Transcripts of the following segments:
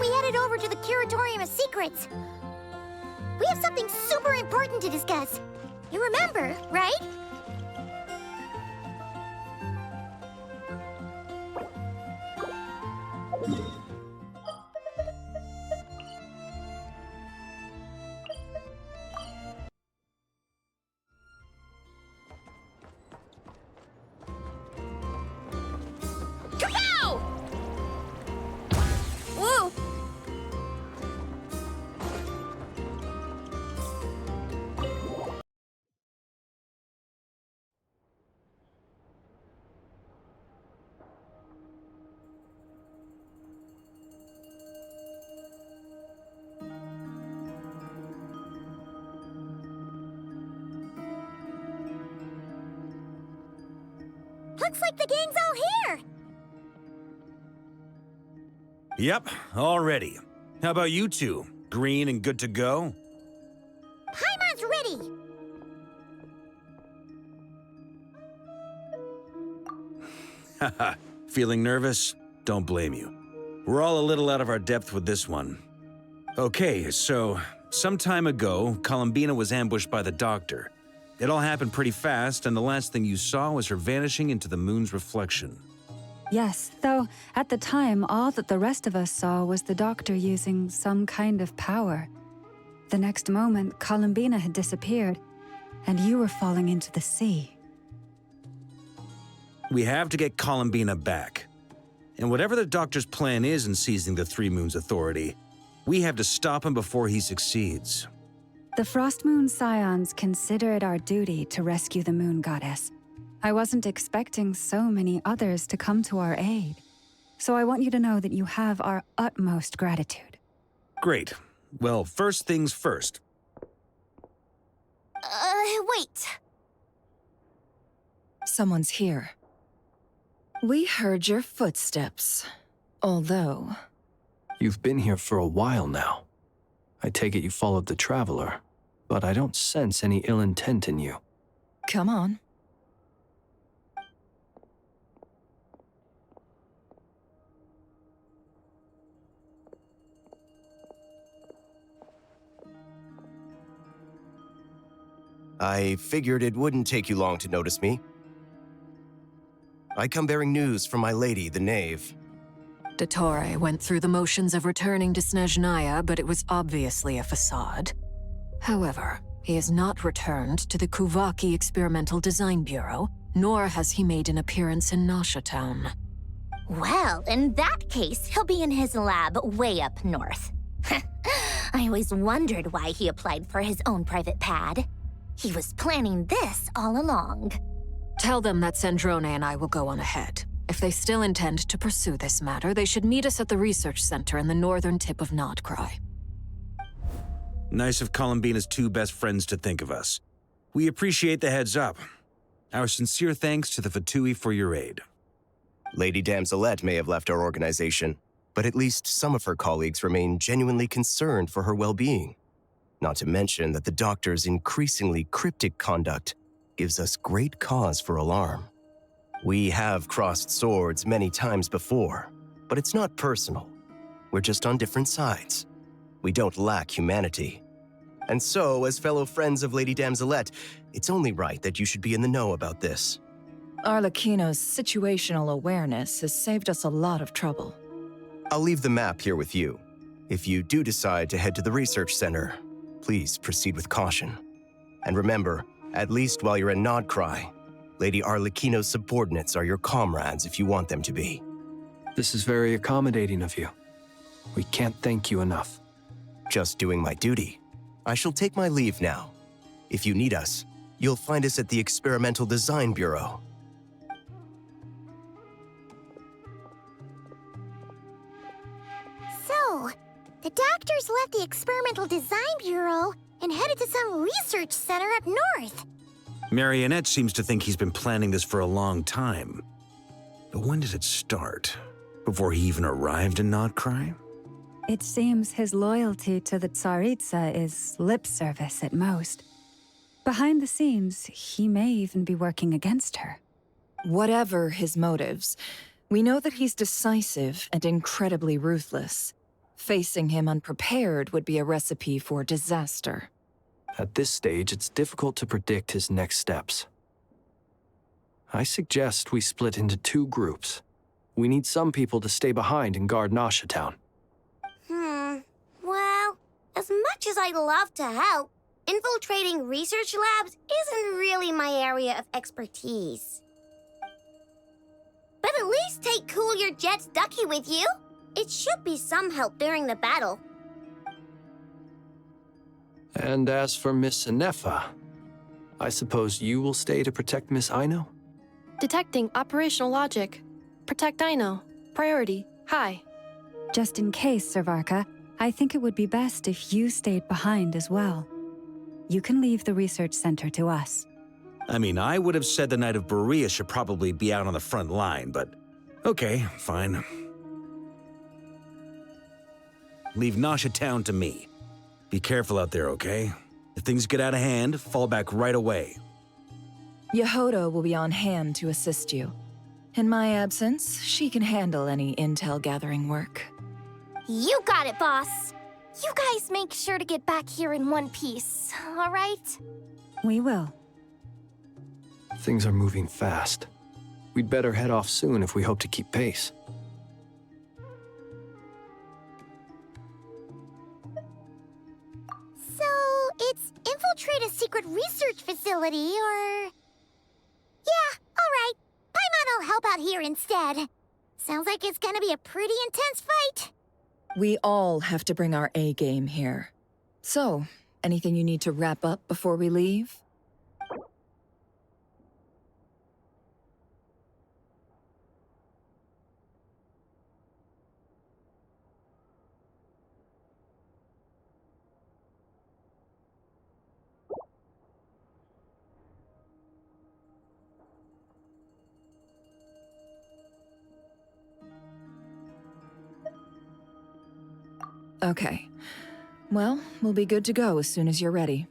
we headed over to the Curatorium of Secrets. We have something super important to discuss. You remember, right? Kapow! Whoa! Looks like the gang's all here! Yep, all ready. How about you two? Green and good to go? Paimon's ready! Haha, feeling nervous? Don't blame you. We're all a little out of our depth with this one. Okay, so, some time ago, Columbina was ambushed by the Doctor. It all happened pretty fast, and the last thing you saw was her vanishing into the moon's reflection. Yes, though at the time, all that the rest of us saw was the Doctor using some kind of power. The next moment, Columbina had disappeared, and you were falling into the sea. We have to get Columbina back. And whatever the Doctor's plan is in seizing the Three Moons Authority, we have to stop him before he succeeds. The Frost Moon Scions consider it our duty to rescue the Moon Goddess. I wasn't expecting so many others to come to our aid. So I want you to know that you have our utmost gratitude. Great. Well, first things first. Wait. Someone's here. We heard your footsteps. Although... You've been here for a while now. I take it you followed the Traveler, but I don't sense any ill intent in you. Come on. I figured it wouldn't take you long to notice me. I come bearing news from my lady, the Knave. Dottore went through the motions of returning to Snezhnaya, but it was obviously a facade. However, he has not returned to the Kuvaki Experimental Design Bureau, nor has he made an appearance in Nasha Town. Well, in that case, he'll be in his lab way up north. I always wondered why he applied for his own private pad. He was planning this all along. Tell them that Sandrone and I will go on ahead. If they still intend to pursue this matter, they should meet us at the research center in the northern tip of Nodcry. Nice of Columbina's two best friends to think of us. We appreciate the heads up. Our sincere thanks to the Fatui for your aid. Lady Damselette may have left our organization, but at least some of her colleagues remain genuinely concerned for her well-being. Not to mention that the Doctor's increasingly cryptic conduct gives us great cause for alarm. We have crossed swords many times before, but it's not personal. We're just on different sides. We don't lack humanity. And so, as fellow friends of Lady Damselette, it's only right that you should be in the know about this. Arlecchino's situational awareness has saved us a lot of trouble. I'll leave the map here with you. If you do decide to head to the research center, please proceed with caution. And remember, at least while you're in Nodcry, Lady Arlecchino's subordinates are your comrades if you want them to be. This is very accommodating of you. We can't thank you enough. Just doing my duty. I shall take my leave now. If you need us, you'll find us at the Experimental Design Bureau. So, the Doctors left the Experimental Design Bureau and headed to some research center up north. Marionette seems to think he's been planning this for a long time. But when did it start? Before he even arrived in Nodcry? It seems his loyalty to the Tsaritsa is lip service at most. Behind the scenes, he may even be working against her. Whatever his motives, we know that he's decisive and incredibly ruthless. Facing him unprepared would be a recipe for disaster. At this stage, it's difficult to predict his next steps. I suggest we split into 2 groups. We need some people to stay behind and guard Nasha Town. Well, as much as I'd love to help, infiltrating research labs isn't really my area of expertise. But at least take Cool Your Jet's Ducky with you. It should be some help during the battle. And as for Miss Inefa, I suppose you will stay to protect Miss Aino? Detecting operational logic. Protect Aino. Priority. High. Just in case, Servarka, I think it would be best if you stayed behind as well. You can leave the research center to us. I mean, I would have said the Knight of Berea should probably be out on the front line, but okay, fine. Leave Nasha Town to me. Be careful out there, okay? If things get out of hand, fall back right away. Yehoda will be on hand to assist you. In my absence, she can handle any intel gathering work. You got it, boss. You guys make sure to get back here in one piece, all right? We will. Things are moving fast. We'd better head off soon if we hope to keep pace. So, it's infiltrate a secret research facility, or... Yeah, alright. Paimon will help out here instead. Sounds like it's gonna be a pretty intense fight. We all have to bring our A game here. So, anything you need to wrap up before we leave? Okay. Well, we'll be good to go as soon as you're ready.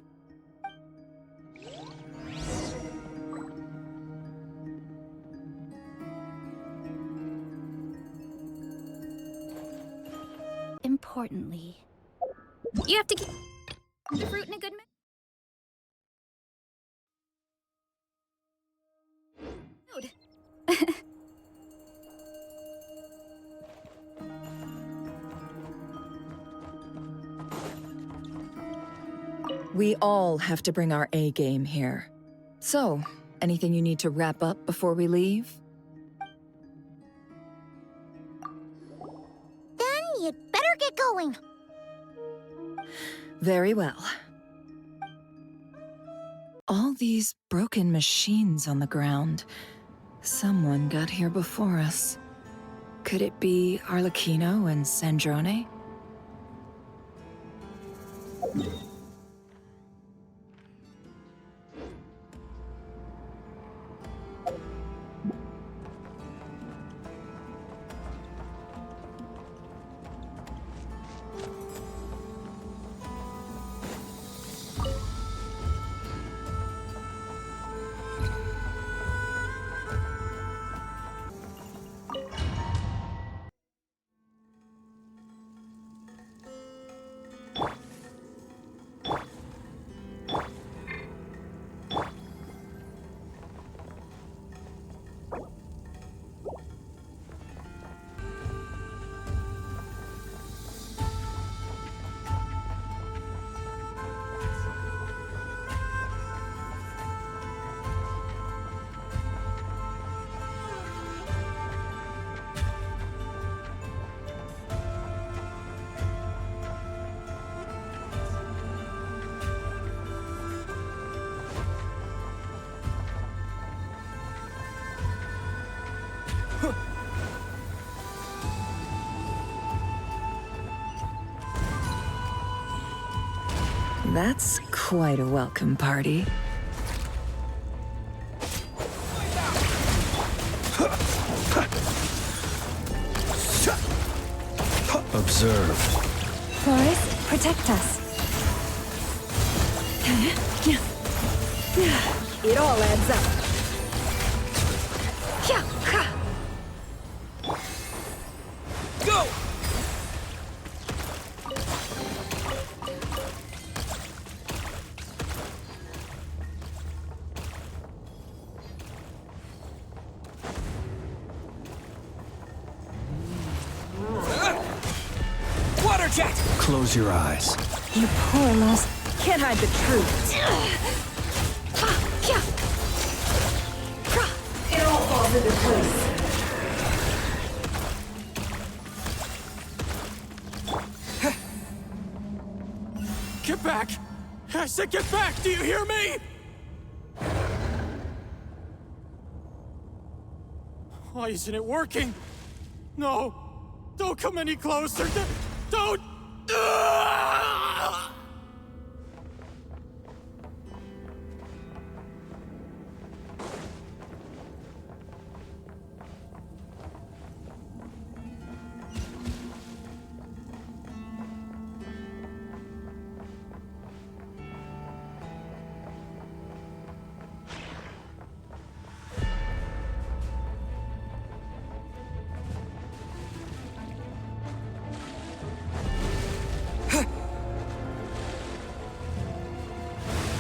Importantly, you have to keep the fruit in a good mood. We all have to bring our A game here. So, anything you need to wrap up before we leave? Then you'd better get going. Very well. All these broken machines on the ground. Someone got here before us. Could it be Arlecchino and Sandrone? That's quite a welcome party. Observe. Forrest, protect us. It all adds up. Go! Close your eyes. You poor lost. Can't hide the truth. It all falls into place. Get back! I said get back! Do you hear me? Why isn't it working? No! Don't come any closer! Don't!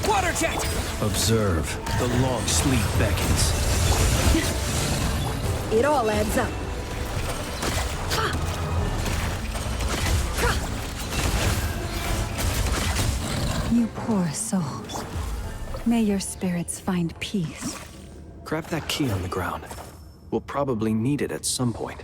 Water jet! Observe. The long sleep beckons. It all adds up. You poor souls. May your spirits find peace. Grab that key on the ground. We'll probably need it at some point.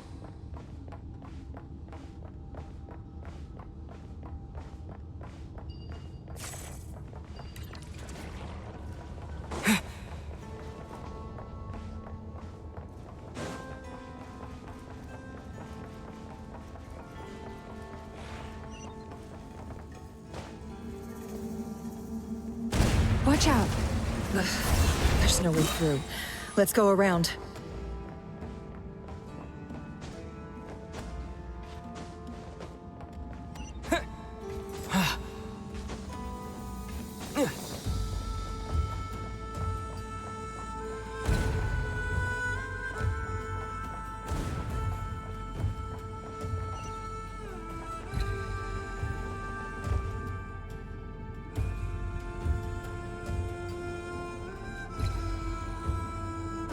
Watch out. There's no way through. Let's go around.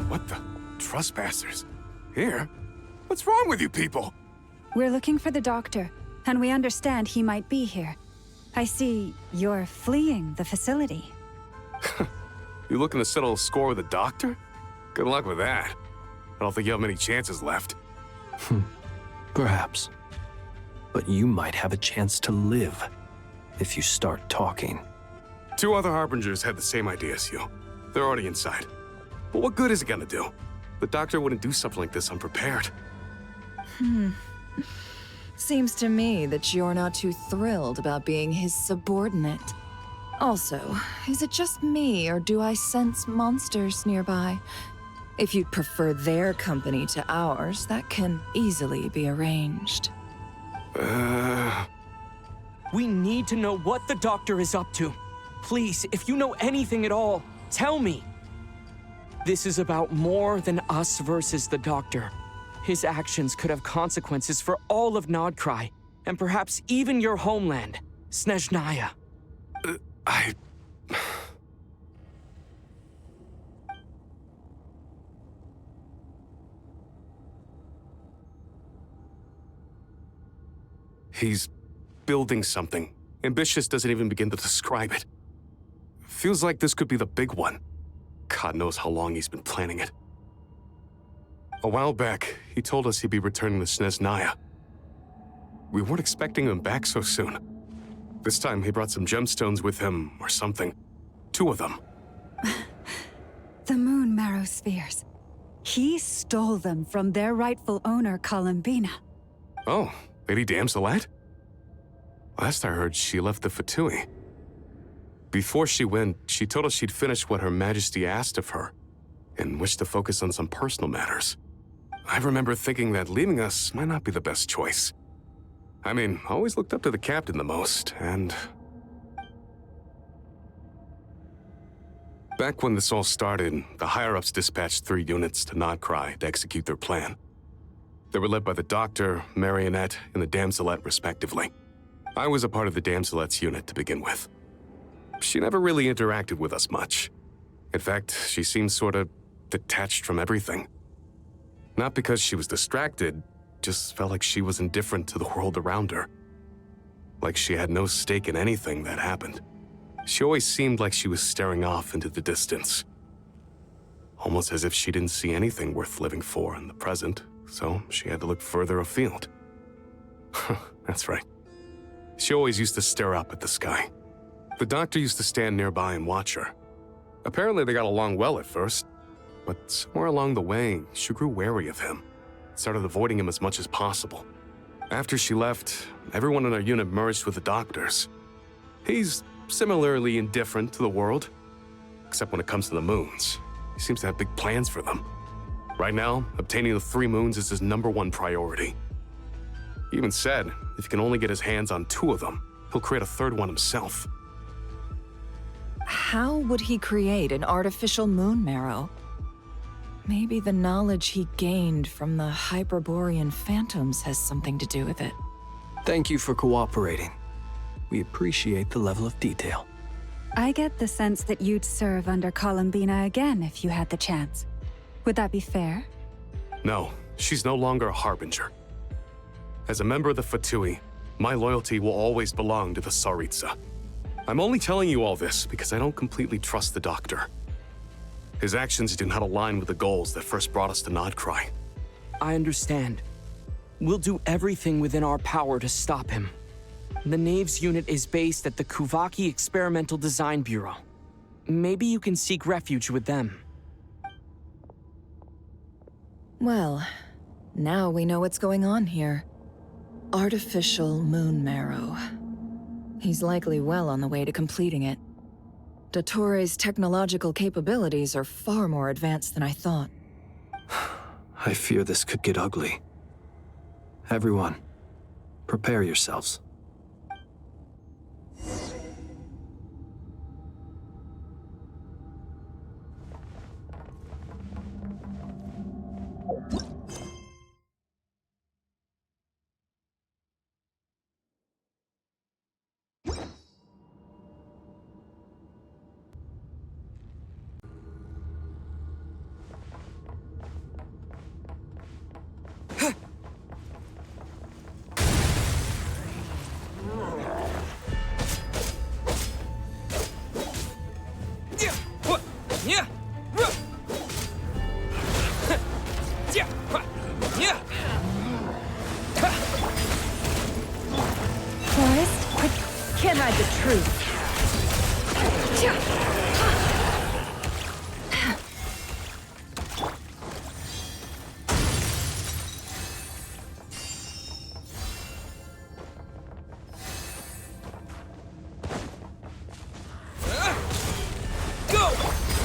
What the? Trespassers? Here? What's wrong with you people? We're looking for the doctor, and we understand he might be here. I see you're fleeing the facility. You looking to settle a score with a doctor? Good luck with that. I don't think you have many chances left. Perhaps. But you might have a chance to live if you start talking. 2 other Harbingers had the same idea as you. They're already inside. But what good is it gonna do? The doctor wouldn't do something like this unprepared. Seems to me that you're not too thrilled about being his subordinate. Also, is it just me, or do I sense monsters nearby? If you'd prefer their company to ours, that can easily be arranged. We need to know what the doctor is up to. Please, if you know anything at all, tell me. This is about more than us versus the doctor. His actions could have consequences for all of Nodcry, and perhaps even your homeland, Snezhnaya. He's building something. Ambitious doesn't even begin to describe it. Feels like this could be the big one. God knows how long he's been planning it. A while back, he told us he'd be returning to Snezhnaya. We weren't expecting him back so soon. This time he brought some gemstones with him, or something. 2 of them. The moon marrow spheres. He stole them from their rightful owner, Columbina. Oh, Lady Damselette? Last I heard, she left the Fatui. Before she went, she told us she'd finished what Her Majesty asked of her, and wished to focus on some personal matters. I remember thinking that leaving us might not be the best choice. I mean, I always looked up to the captain the most, and... Back when this all started, the higher-ups dispatched 3 units to Nodcry to execute their plan. They were led by the Doctor, Marionette, and the Damselette, respectively. I was a part of the Damselette's unit to begin with. She never really interacted with us much. In fact, she seemed sort of detached from everything. Not because she was distracted, just felt like she was indifferent to the world around her. like she had no stake in anything that happened. She always seemed like she was staring off into the distance. Almost as if she didn't see anything worth living for in the present, so she had to look further afield. That's right. She always used to stare up at the sky. The doctor used to stand nearby and watch her. Apparently they got along well at first, but somewhere along the way, she grew wary of him. Started avoiding him as much as possible. After she left, everyone in our unit merged with the doctors. He's similarly indifferent to the world, except when it comes to the moons. He seems to have big plans for them. Right now, obtaining the 3 moons is his #1 priority. He even said if he can only get his hands on 2 of them, he'll create a 3rd one himself. How would he create an artificial moon marrow? Maybe the knowledge he gained from the Hyperborean phantoms has something to do with it. Thank you for cooperating. We appreciate the level of detail. I get the sense that you'd serve under Columbina again if you had the chance. Would that be fair? No, she's no longer a harbinger. As a member of the Fatui, my loyalty will always belong to the Tsaritsa. I'm only telling you all this because I don't completely trust the doctor. His actions do not align with the goals that first brought us to Nodcry. I understand. We'll do everything within our power to stop him. The Knaves unit is based at the Kuvaki Experimental Design Bureau. Maybe you can seek refuge with them. Well, now we know what's going on here. Artificial moon marrow. He's likely well on the way to completing it. Dottore's technological capabilities are far more advanced than I thought. I fear this could get ugly. Everyone, prepare yourselves. Forrest, I can't hide the truth.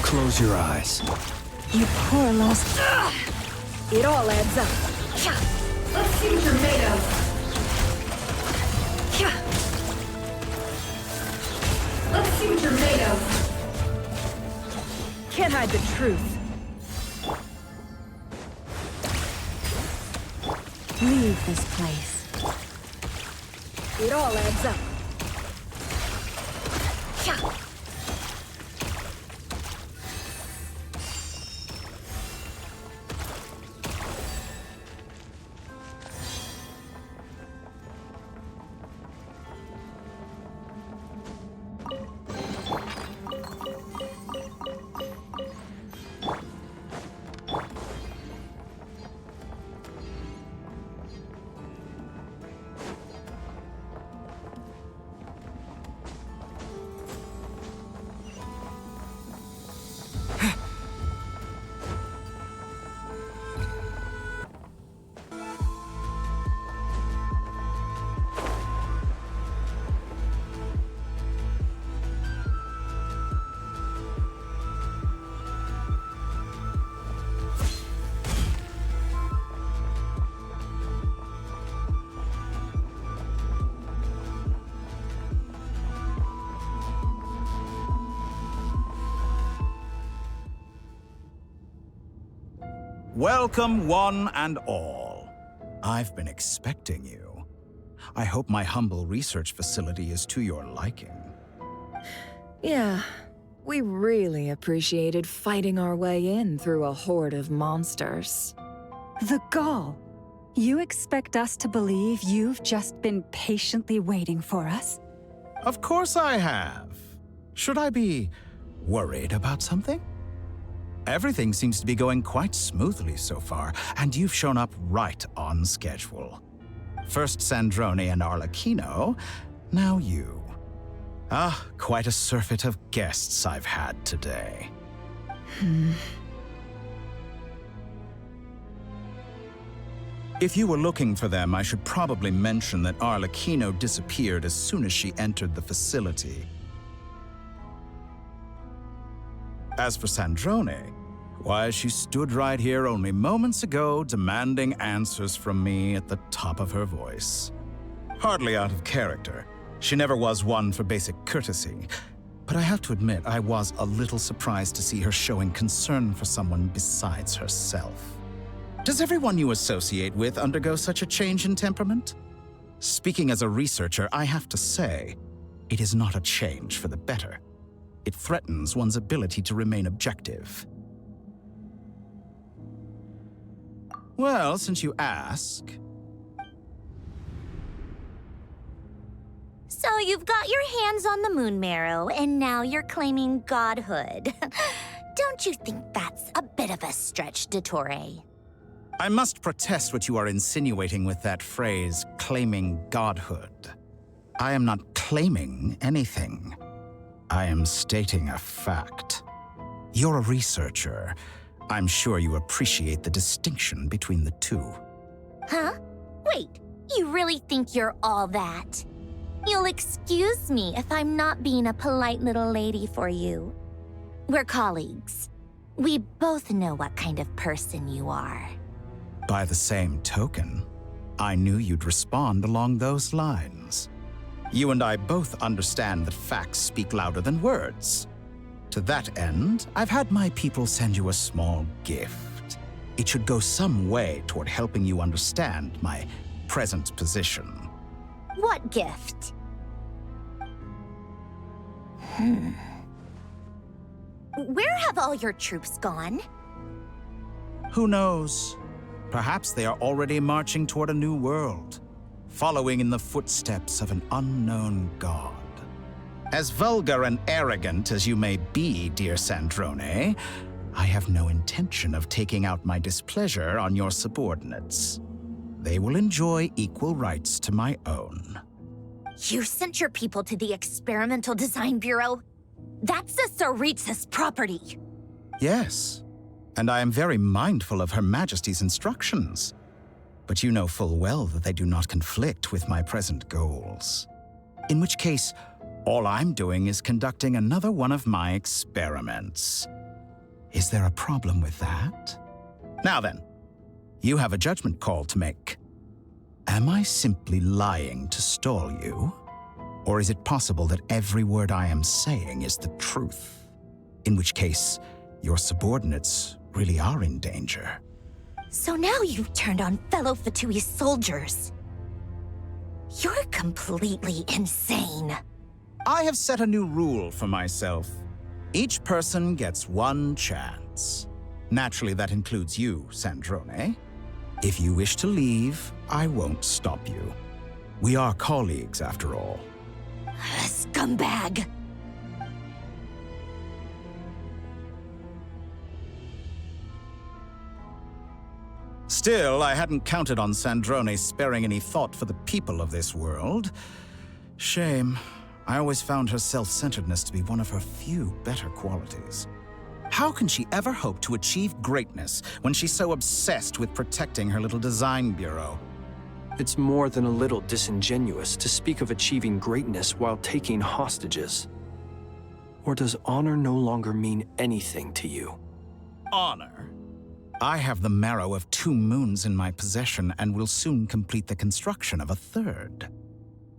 Close your eyes. You poor lost... It all adds up. Let's see what you're made of. Let's see what you're made of. Can't hide the truth. Leave this place. It all adds up. Welcome, one and all. I've been expecting you. I hope my humble research facility is to your liking. Yeah, we really appreciated fighting our way in through a horde of monsters. The gall. You expect us to believe you've just been patiently waiting for us? Of course I have. Should I be worried about something? Everything seems to be going quite smoothly so far, and you've shown up right on schedule. First Sandrone and Arlecchino, now you. Ah, quite a surfeit of guests I've had today. If you were looking for them, I should probably mention that Arlecchino disappeared as soon as she entered the facility. As for Sandrone, why, she stood right here only moments ago demanding answers from me at the top of her voice. Hardly out of character. She never was one for basic courtesy. But I have to admit, I was a little surprised to see her showing concern for someone besides herself. Does everyone you associate with undergo such a change in temperament? Speaking as a researcher, I have to say, it is not a change for the better. It threatens one's ability to remain objective. Well, since you ask... So you've got your hands on the moon marrow, and now you're claiming godhood. Don't you think that's a bit of a stretch, Dottore? I must protest what you are insinuating with that phrase, claiming godhood. I am not claiming anything. I am stating a fact. You're a researcher. I'm sure you appreciate the distinction between the two. Huh? Wait, you really think you're all that? You'll excuse me if I'm not being a polite little lady for you. We're colleagues. We both know what kind of person you are. By the same token, I knew you'd respond along those lines. You and I both understand that facts speak louder than words. To that end, I've had my people send you a small gift. It should go some way toward helping you understand my present position. What gift? Where have all your troops gone? Who knows? Perhaps they are already marching toward a new world, following in the footsteps of an unknown god. As vulgar and arrogant as you may be, dear Sandrone, I have no intention of taking out my displeasure on your subordinates. They will enjoy equal rights to my own. You sent your people to the Experimental Design Bureau? That's a Tsaritsa's property. Yes, and I am very mindful of Her Majesty's instructions. But you know full well that they do not conflict with my present goals. In which case, all I'm doing is conducting another one of my experiments. Is there a problem with that? Now then, you have a judgment call to make. Am I simply lying to stall you? Or is it possible that every word I am saying is the truth? In which case, your subordinates really are in danger. So now you've turned on fellow Fatui soldiers. You're completely insane. I have set a new rule for myself. Each person gets one chance. Naturally, that includes you, Sandrone. If you wish to leave, I won't stop you. We are colleagues, after all. Scumbag! Still, I hadn't counted on Sandrone sparing any thought for the people of this world. Shame. I always found her self-centeredness to be one of her few better qualities. How can she ever hope to achieve greatness when she's so obsessed with protecting her little design bureau? It's more than a little disingenuous to speak of achieving greatness while taking hostages. Or does honor no longer mean anything to you? Honor? I have the marrow of 2 moons in my possession and will soon complete the construction of a 3rd.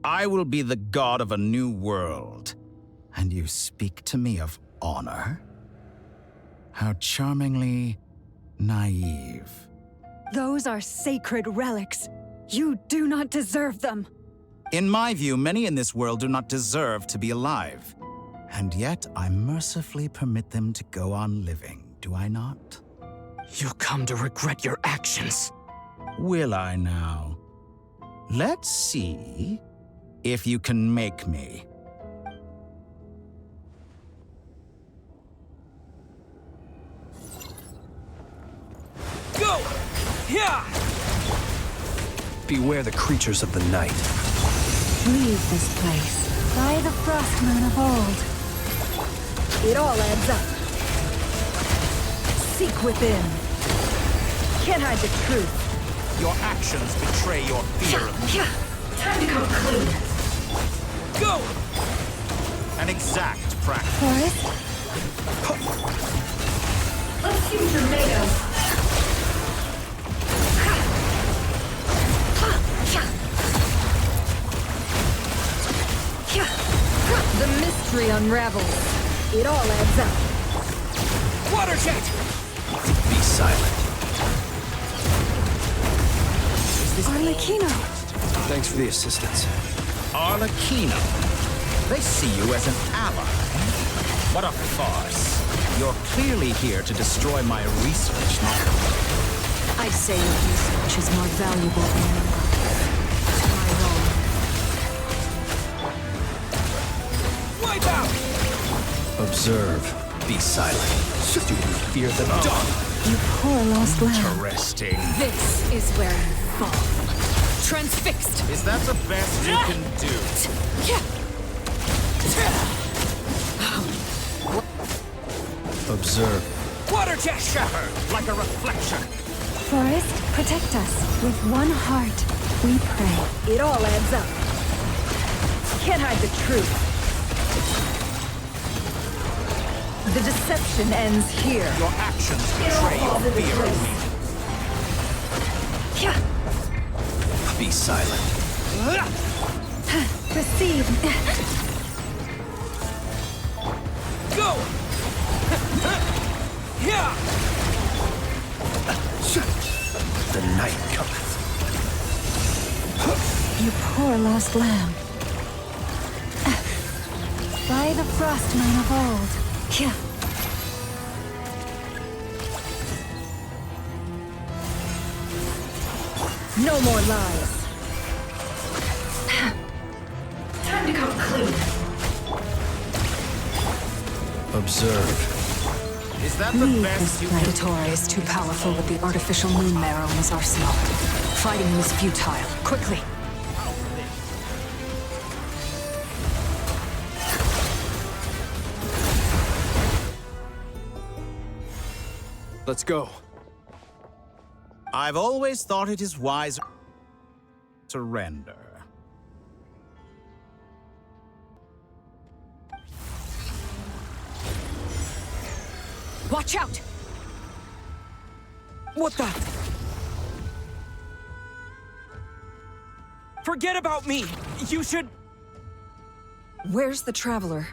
I will be the god of a new world. And you speak to me of honor? How charmingly naive. Those are sacred relics. You do not deserve them. In my view, many in this world do not deserve to be alive. And yet, I mercifully permit them to go on living, do I not? You'll come to regret your actions. Will I now? Let's see if you can make me. Go! Yeah! Beware the creatures of the night. Leave this place. By the frost moon of old. It all adds up. Seek within. Can't hide the truth. Your actions betray your fear of me. Time to come clean. Go! An exact practice. Forrest? Let's see what you're made of. The mystery unravels. It all adds up. Water jet! Be silent. Arlecchino. Thanks for the assistance. Arlecchino. They see you as an ally. What a farce. You're clearly here to destroy my research, not... I'd say your research is more valuable than your life. Wipe out! Observe. Be silent. Do you fear the dawn? You poor lost lamb. Interesting. This is where you fall. Transfixed! Is that the best you can do? Observe. Water jet! Shattered like a reflection. Forrest, protect us. With one heart, we pray. It all adds up. Can't hide the truth. The deception ends here. Your actions betray your fear of me. Be silent. Proceed. Go! Yeah! The night cometh. You poor lost lamb. By the frost moon of old. Yeah. No more lies. Time to come clean. Observe. Is that the best you can do? Dottore is too powerful with the artificial moon marrow in his arsenal. Fighting him is futile. Quickly! Let's go. I've always thought it is wise... surrender. Watch out! What the? Forget about me! You should... Where's the Traveler?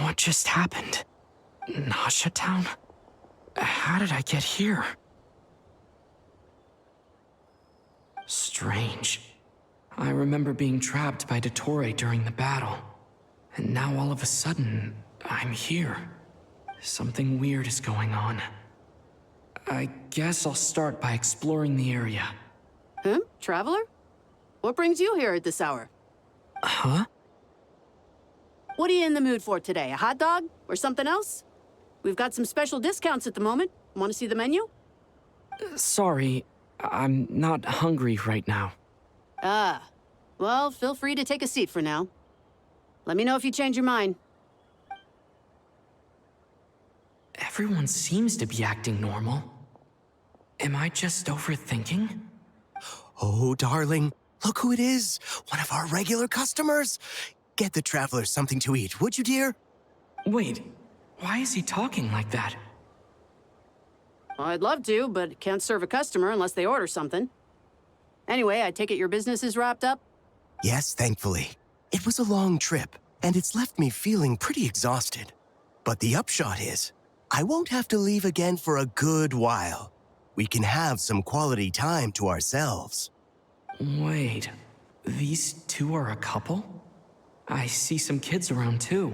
What just happened? Nasha Town? How did I get here? Strange. I remember being trapped by Dottore during the battle. And now all of a sudden, I'm here. Something weird is going on. I guess I'll start by exploring the area. Huh? Traveler? What brings you here at this hour? Huh? What are you in the mood for today? A hot dog? Or something else? We've got some special discounts at the moment. Want to see the menu? Sorry, I'm not hungry right now. Ah. Well, feel free to take a seat for now. Let me know if you change your mind. Everyone seems to be acting normal. Am I just overthinking? Oh, darling, look who it is. One of our regular customers. Get the Traveler something to eat, would you, dear? Wait, Why is he talking like that? Well, I'd love to, but can't serve a customer unless they order something. Anyway, I take it your business is wrapped up? Yes, thankfully. It was a long trip, and it's left me feeling pretty exhausted. But the upshot is, I won't have to leave again for a good while. We can have some quality time to ourselves. Wait, these two are a couple? I see some kids around too.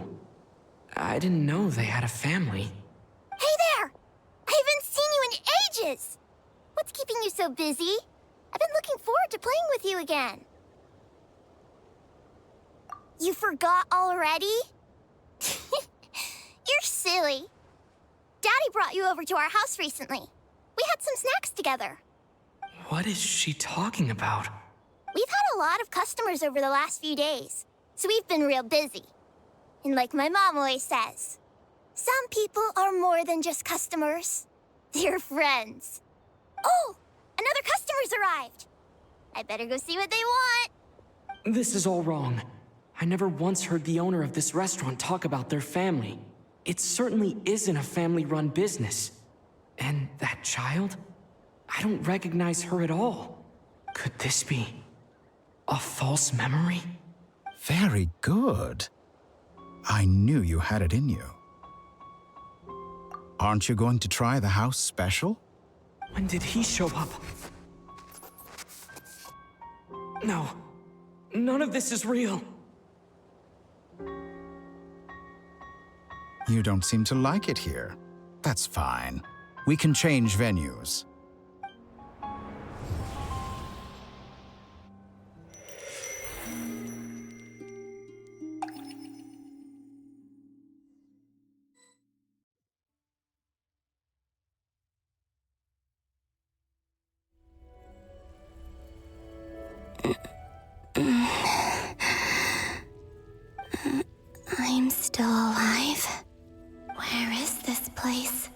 I didn't know they had a family. Hey there! I haven't seen you in ages! What's keeping you so busy? I've been looking forward to playing with you again. You forgot already? You're silly. Daddy brought you over to our house recently. We had some snacks together. What is she talking about? We've had a lot of customers over the last few days, so we've been real busy. And like my mom always says, some people are more than just customers. They're friends. Oh, another customer's arrived. I better go see what they want. This is all wrong. I never once heard the owner of this restaurant talk about their family. It certainly isn't a family-run business. And that child? I don't recognize her at all. Could this be a false memory? Very good. I knew you had it in you. Aren't you going to try the house special? When did he show up? No, none of this is real. You don't seem to like it here. That's fine. We can change venues. I'm still alive. Where is this place?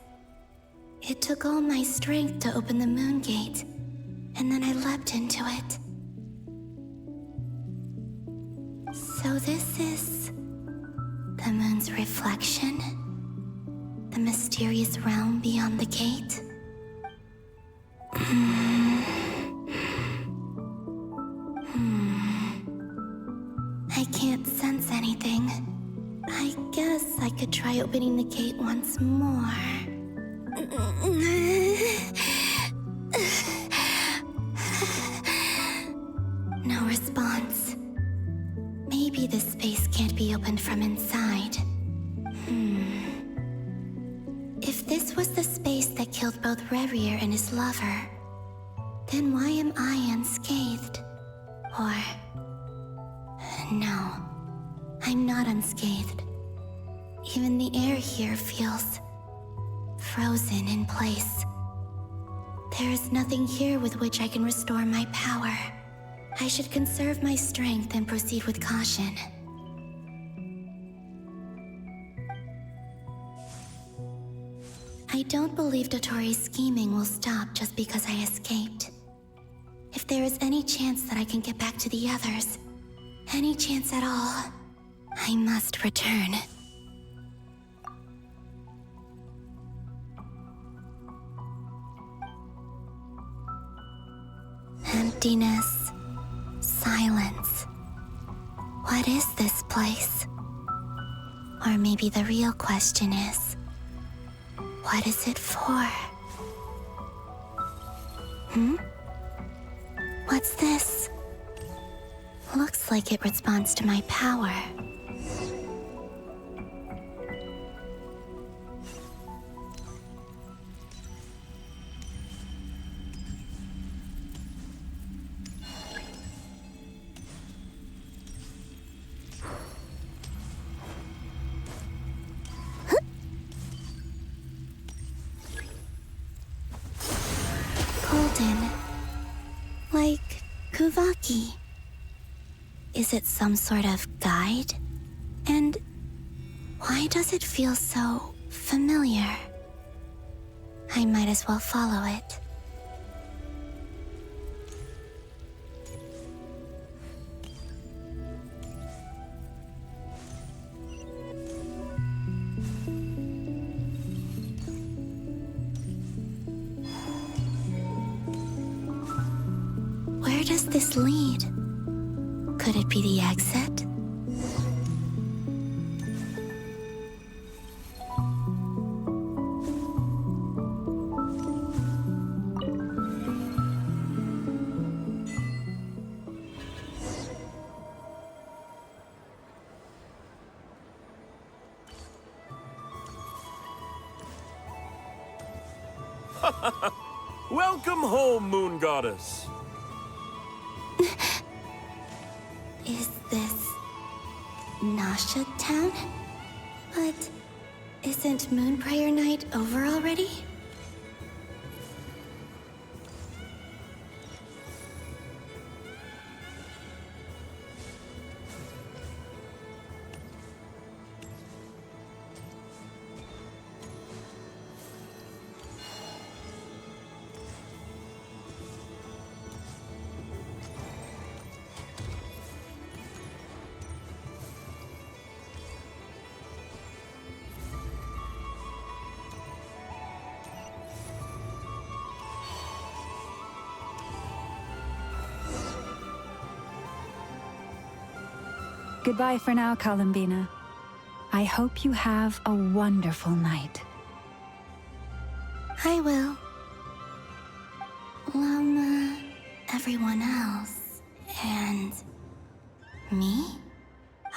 It took all my strength to open the moon gate, and then I leapt into it. So this is the moon's reflection? The mysterious realm beyond the gate? I can't sense anything. I guess I could try opening the gate once more. No response. Maybe this space can't be opened from inside. If this was the space that killed both Revier and his lover, then why am I unscathed? Or... no, I'm not unscathed. Even the air here feels frozen in place. There is nothing here with which I can restore my power. I should conserve my strength and proceed with caution. I don't believe Dotori's scheming will stop just because I escaped. If there is any chance that I can get back to the others, any chance at all, I must return. Emptiness, silence. What is this place? Or maybe the real question is, what is it for? What's this? Looks like it responds to my power. Golden. Like Kuvaki. Is it some sort of guide? And why does it feel so familiar? I might as well follow it. this lead? Could it be the exit? Welcome home, Moon Goddess. Is this Nasha Town? But isn't Moonprayer Night over already? Goodbye for now, Columbina. I hope you have a wonderful night. I will. Everyone else. And me?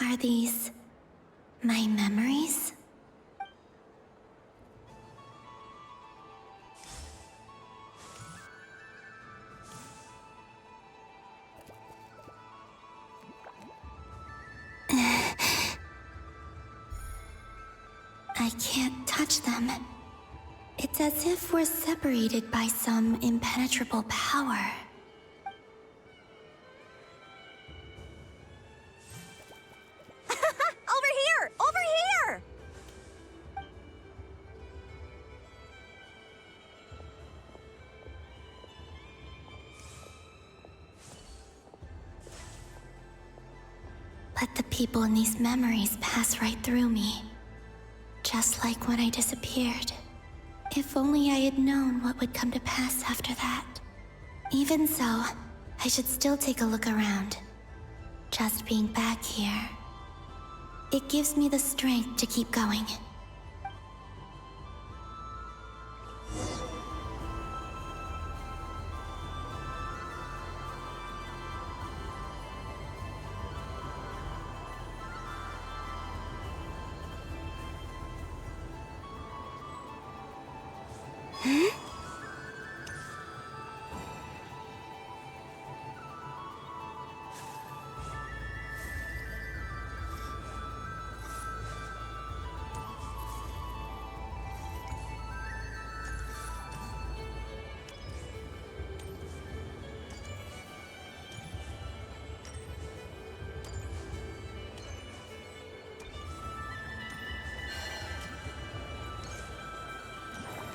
Are these my memories? I can't touch them. It's as if we're separated by some impenetrable power. Over here! Over here! But the people in these memories pass right through me. Just like when I disappeared. If only I had known what would come to pass after that. Even so, I should still take a look around. Just being back here, it gives me the strength to keep going.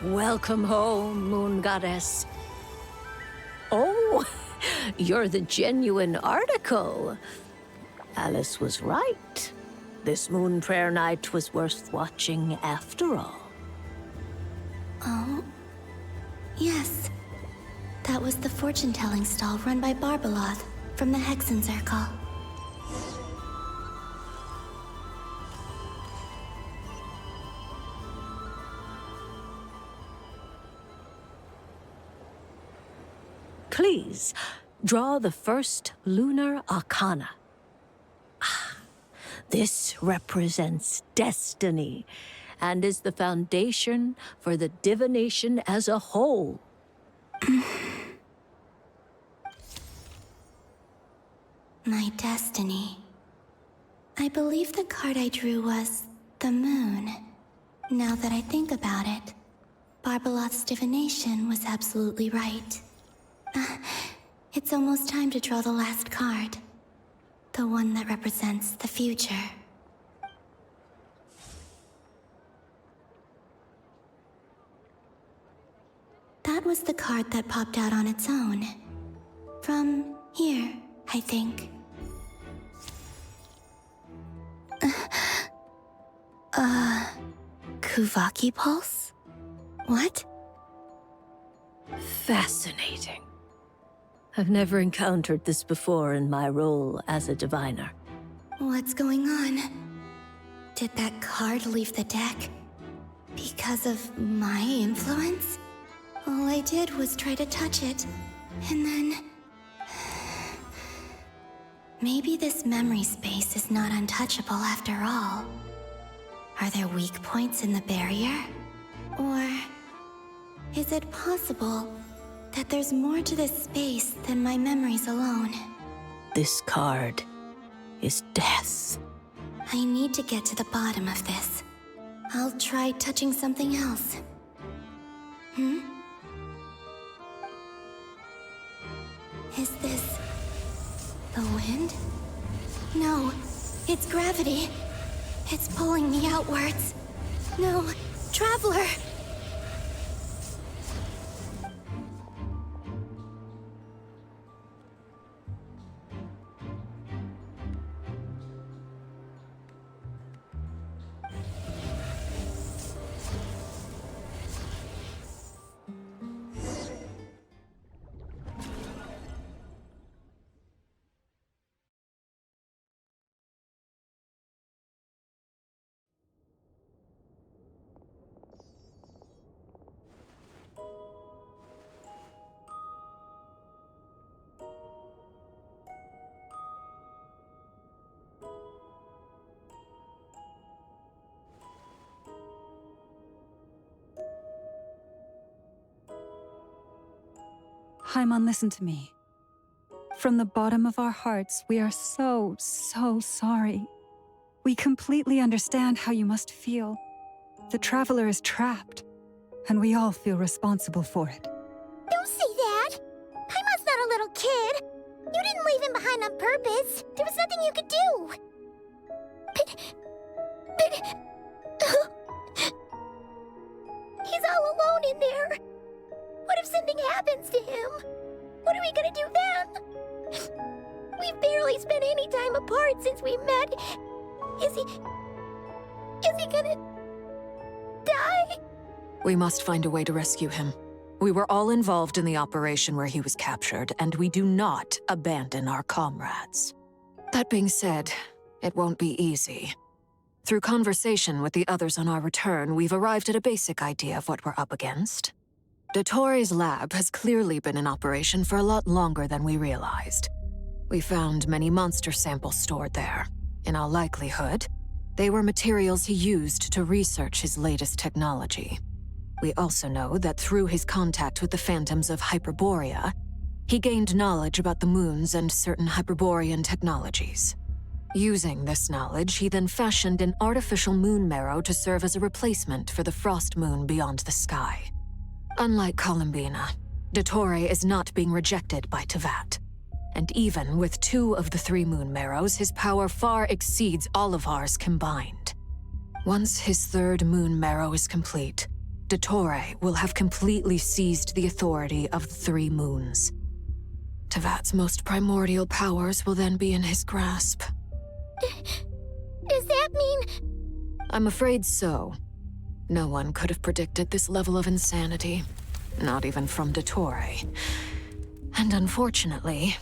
Welcome home, Moon Goddess. Oh, you're the genuine article. Alice was right. This Moonprayer Night was worth watching after all. Oh, yes. That was the fortune-telling stall run by Barbeloth from the Hexen Circle. Please, draw the first lunar arcana. This represents destiny and is the foundation for the divination as a whole. My destiny. I believe the card I drew was the moon. Now that I think about it, Barbeloth's divination was absolutely right. It's almost time to draw the last card. The one that represents the future. That was the card that popped out on its own. From here, I think. Kuvaki Pulse? What? Fascinating. I've never encountered this before in my role as a diviner. What's going on? Did that card leave the deck? Because of my influence? All I did was try to touch it, and then... Maybe this memory space is not untouchable after all. Are there weak points in the barrier? Or... is it possible that there's more to this space than my memories alone? This card is death. I need to get to the bottom of this. I'll try touching something else. Is this... the wind? No, it's gravity. It's pulling me outwards. No, Traveler! Haimon, listen to me. From the bottom of our hearts, we are so sorry. We completely understand how you must feel. The Traveler is trapped, and we all feel responsible for it. Don't say that! Paimon's not a little kid! You didn't leave him behind on purpose! There was nothing you could do! He's all alone in there! What if something happens to him? What are we gonna do then? We've barely spent any time apart since we met. Is he gonna... die? We must find a way to rescue him. We were all involved in the operation where he was captured, and we do not abandon our comrades. That being said, it won't be easy. Through conversation with the others on our return, we've arrived at a basic idea of what we're up against. Dottore's lab has clearly been in operation for a lot longer than we realized. We found many monster samples stored there. In all likelihood, they were materials he used to research his latest technology. We also know that through his contact with the phantoms of Hyperborea, he gained knowledge about the moons and certain Hyperborean technologies. Using this knowledge, he then fashioned an artificial moon marrow to serve as a replacement for the frost moon beyond the sky. Unlike Columbina, Dottore is not being rejected by Teyvat. And even with 2 of the 3 moon marrows, his power far exceeds all of ours combined. Once his 3rd moon marrow is complete, Dottore will have completely seized the authority of the 3 moons. Teyvat's most primordial powers will then be in his grasp. Does that mean... I'm afraid so. No one could have predicted this level of insanity. Not even from Dottore. And unfortunately,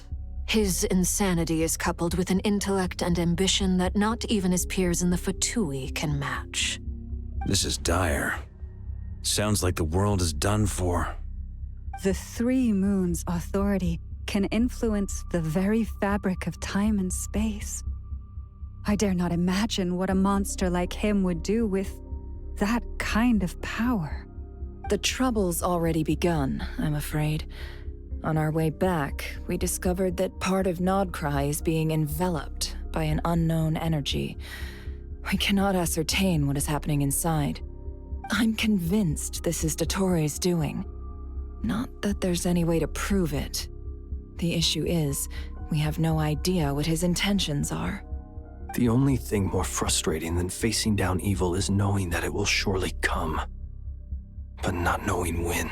his insanity is coupled with an intellect and ambition that not even his peers in the Fatui can match. This is dire. Sounds like the world is done for. The 3 moons' authority can influence the very fabric of time and space. I dare not imagine what a monster like him would do with that kind of power. The trouble's already begun, I'm afraid. On our way back, we discovered that part of Nodcry is being enveloped by an unknown energy. We cannot ascertain what is happening inside. I'm convinced this is Dottore's doing. Not that there's any way to prove it. The issue is, we have no idea what his intentions are. The only thing more frustrating than facing down evil is knowing that it will surely come, but not knowing when.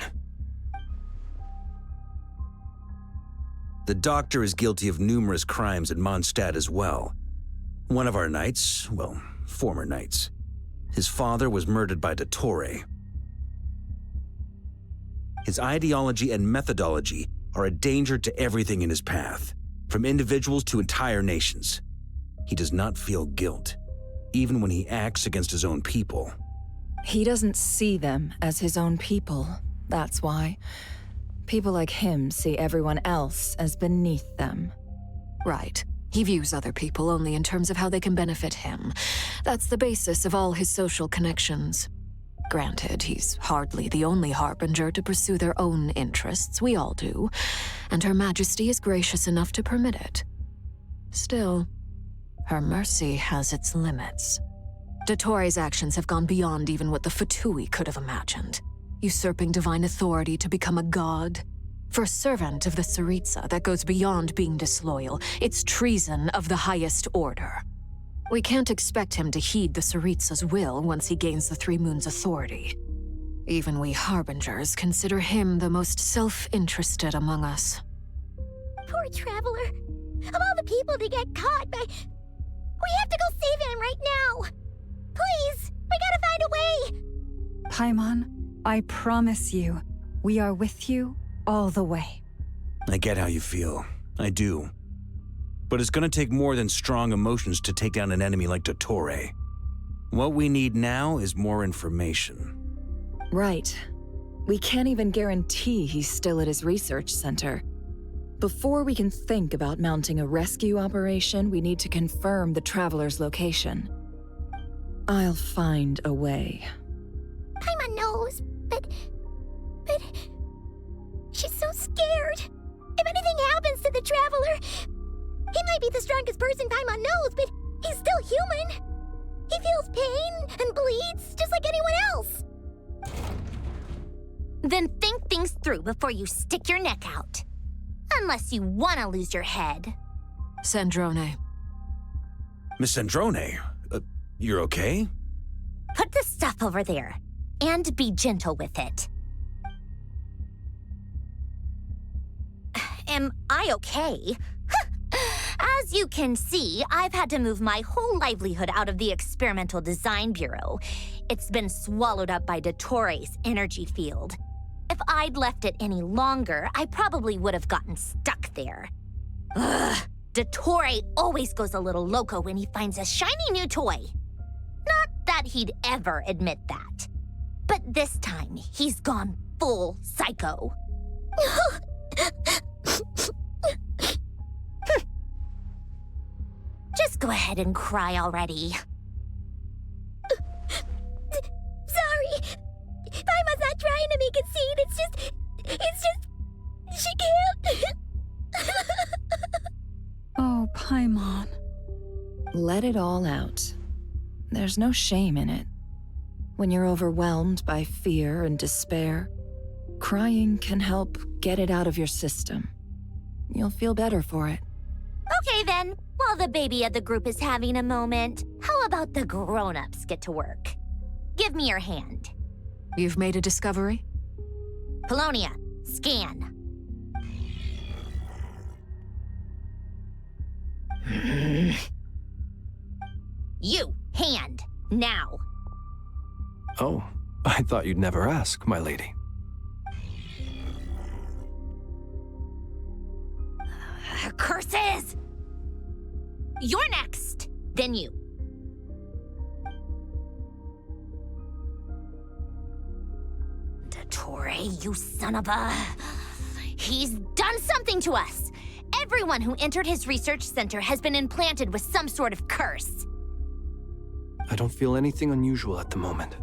The Doctor is guilty of numerous crimes in Mondstadt as well. One of our knights, well, former knights, his father was murdered by Dottore. His ideology and methodology are a danger to everything in his path, from individuals to entire nations. He does not feel guilt, even when he acts against his own people. He doesn't see them as his own people, that's why. People like him see everyone else as beneath them. Right. He views other people only in terms of how they can benefit him. That's the basis of all his social connections. Granted, he's hardly the only harbinger to pursue their own interests. We all do. And Her Majesty is gracious enough to permit it. Still, her mercy has its limits. Dottoro's actions have gone beyond even what the Fatui could have imagined. Usurping divine authority to become a god. For a servant of the Tsaritsa, that goes beyond being disloyal. It's treason of the highest order. We can't expect him to heed the Tsaritsa's will once he gains the Three Moons' authority. Even we Harbingers consider him the most self-interested among us. Poor Traveler. Of all the people to get caught by... We have to go save him right now! Please! We gotta find a way! Paimon, I promise you, we are with you all the way. I get how you feel. I do. But it's gonna take more than strong emotions to take down an enemy like Dottore. What we need now is more information. Right. We can't even guarantee he's still at his research center. Before we can think about mounting a rescue operation, we need to confirm the Traveler's location. I'll find a way. Paimon knows, but... She's so scared. If anything happens to the Traveler... He might be the strongest person Paimon knows, but he's still human. He feels pain and bleeds just like anyone else. Then think things through before you stick your neck out. Unless you want to lose your head. Sandrone. Miss Sandrone, you're okay? Put the stuff over there, and be gentle with it. Am I okay? As you can see, I've had to move my whole livelihood out of the Experimental Design Bureau. It's been swallowed up by Dottore's energy field. If I'd left it any longer, I probably would have gotten stuck there. Ugh, Dottore always goes a little loco when he finds a shiny new toy. Not that he'd ever admit that. But this time, he's gone full psycho. Just go ahead and cry already. Sorry. Paimon's not trying to make it scene. It's just... She can't. Oh, Paimon. Let it all out. There's no shame in it. When you're overwhelmed by fear and despair, crying can help get it out of your system. You'll feel better for it. Okay then, while the baby of the group is having a moment, how about the grown-ups get to work? Give me your hand. You've made a discovery? Polonia, scan. You, hand, now. Oh, I thought you'd never ask, my lady. Curses! You're next, then you. Dottore, you son of a... He's done something to us! Everyone who entered his research center has been implanted with some sort of curse. I don't feel anything unusual at the moment.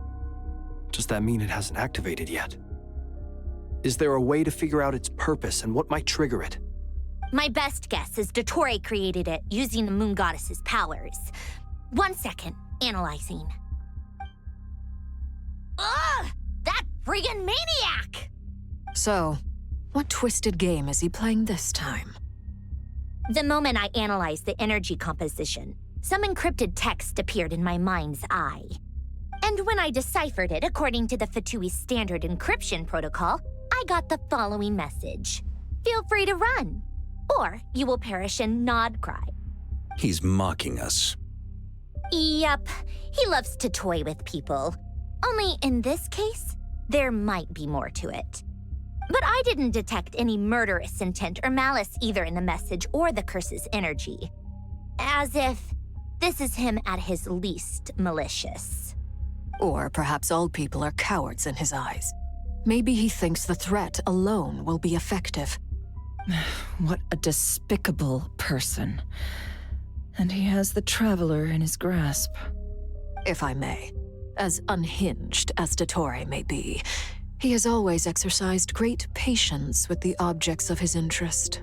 Does that mean it hasn't activated yet? Is there a way to figure out its purpose and what might trigger it? My best guess is Dottore created it using the Moon Goddess's powers. 1 second, analyzing. Ugh! That friggin' maniac! So, what twisted game is he playing this time? The moment I analyzed the energy composition, some encrypted text appeared in my mind's eye. And when I deciphered it according to the Fatui's standard encryption protocol, I got the following message. Feel free to run, or you will perish in nod cry. He's mocking us. Yep, he loves to toy with people. Only in this case, there might be more to it. But I didn't detect any murderous intent or malice either in the message or the curse's energy. As if this is him at his least malicious. Or perhaps all people are cowards in his eyes. Maybe he thinks the threat alone will be effective. What a despicable person. And he has the Traveler in his grasp. If I may, as unhinged as Dottore may be, he has always exercised great patience with the objects of his interest.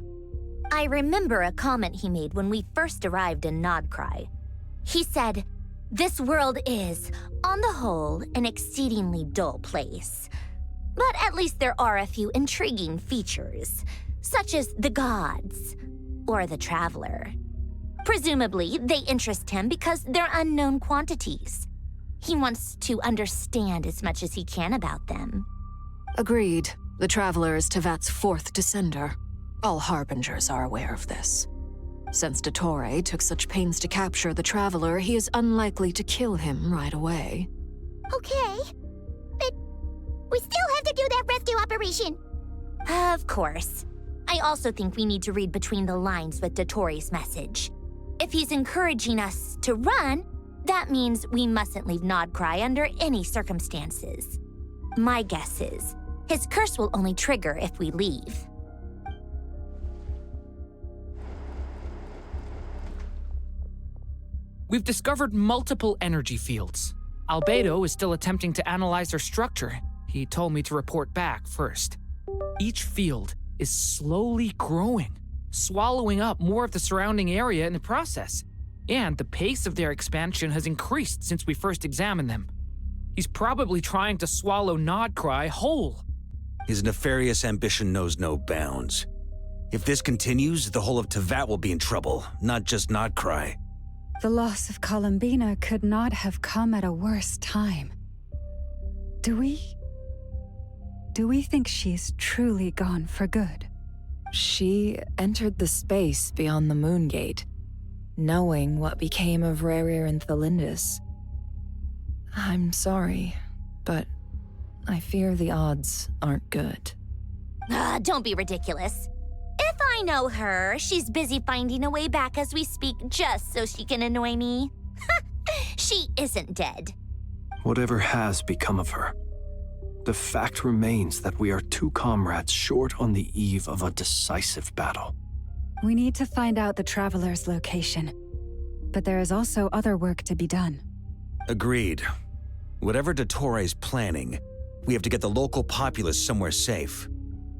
I remember a comment he made when we first arrived in Nodcry. He said, "This world is, on the whole, an exceedingly dull place. But at least there are a few intriguing features, such as the gods or the Traveler. Presumably, they interest him because they're unknown quantities. He wants to understand as much as he can about them." Agreed. The Traveler is Tevat's fourth descender. All Harbingers are aware of this. Since Dottore took such pains to capture the Traveler, he is unlikely to kill him right away. Okay, but we still have to do that rescue operation. Of course. I also think we need to read between the lines with Dottore's message. If he's encouraging us to run, that means we mustn't leave Nodcry under any circumstances. My guess is, his curse will only trigger if we leave. We've discovered multiple energy fields. Albedo is still attempting to analyze their structure. He told me to report back first. Each field is slowly growing, swallowing up more of the surrounding area in the process. And the pace of their expansion has increased since we first examined them. He's probably trying to swallow Nodcry whole. His nefarious ambition knows no bounds. If this continues, the whole of Tevat will be in trouble, not just Nodcry. The loss of Columbina could not have come at a worse time. Do we think she's truly gone for good? She entered the space beyond the Moon Gate, knowing what became of Rerir and Thalindus. I'm sorry, but I fear the odds aren't good. Don't be ridiculous. If I know her, she's busy finding a way back as we speak just so she can annoy me. She isn't dead. Whatever has become of her, the fact remains that we are two comrades short on the eve of a decisive battle. We need to find out the Traveler's location. But there is also other work to be done. Agreed. Whatever Dottore's planning, we have to get the local populace somewhere safe.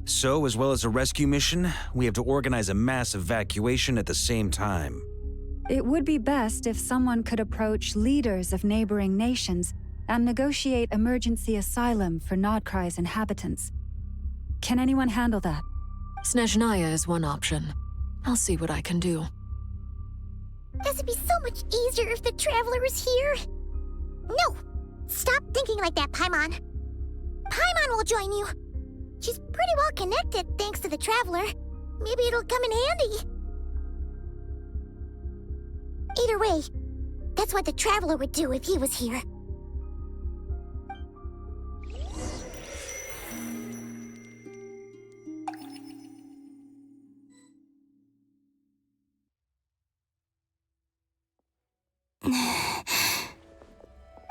So, as well as a rescue mission, we have to organize a mass evacuation at the same time. It would be best if someone could approach leaders of neighboring nations and negotiate emergency asylum for Nodcry's inhabitants. Can anyone handle that? Snezhnaya is one option. I'll see what I can do. This would be so much easier if the Traveler is here. No! Stop thinking like that, Paimon. Paimon will join you. She's pretty well connected thanks to the Traveler. Maybe it'll come in handy. Either way, that's what the Traveler would do if he was here.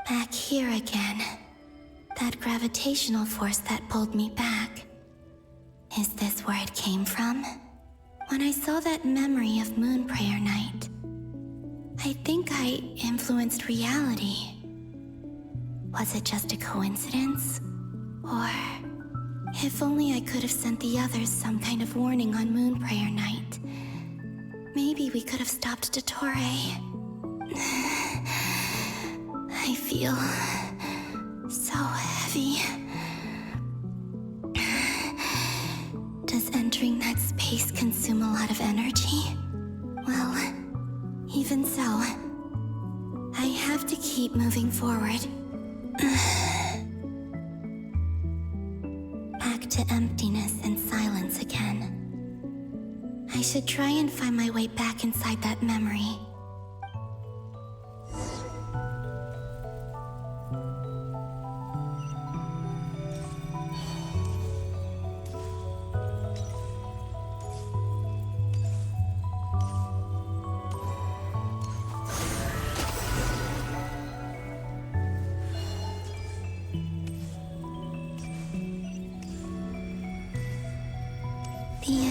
Back here again. That gravitational force that pulled me back. Is this where it came from? When I saw that memory of Moon Prayer Night, I think I influenced reality. Was it just a coincidence? Or if only I could have sent the others some kind of warning on Moon Prayer Night. Maybe we could have stopped Dottore. I feel so heavy. Does entering that space consume a lot of energy? Well, even so, I have to keep moving forward. Back to emptiness and silence again. I should try and find my way back inside that memory.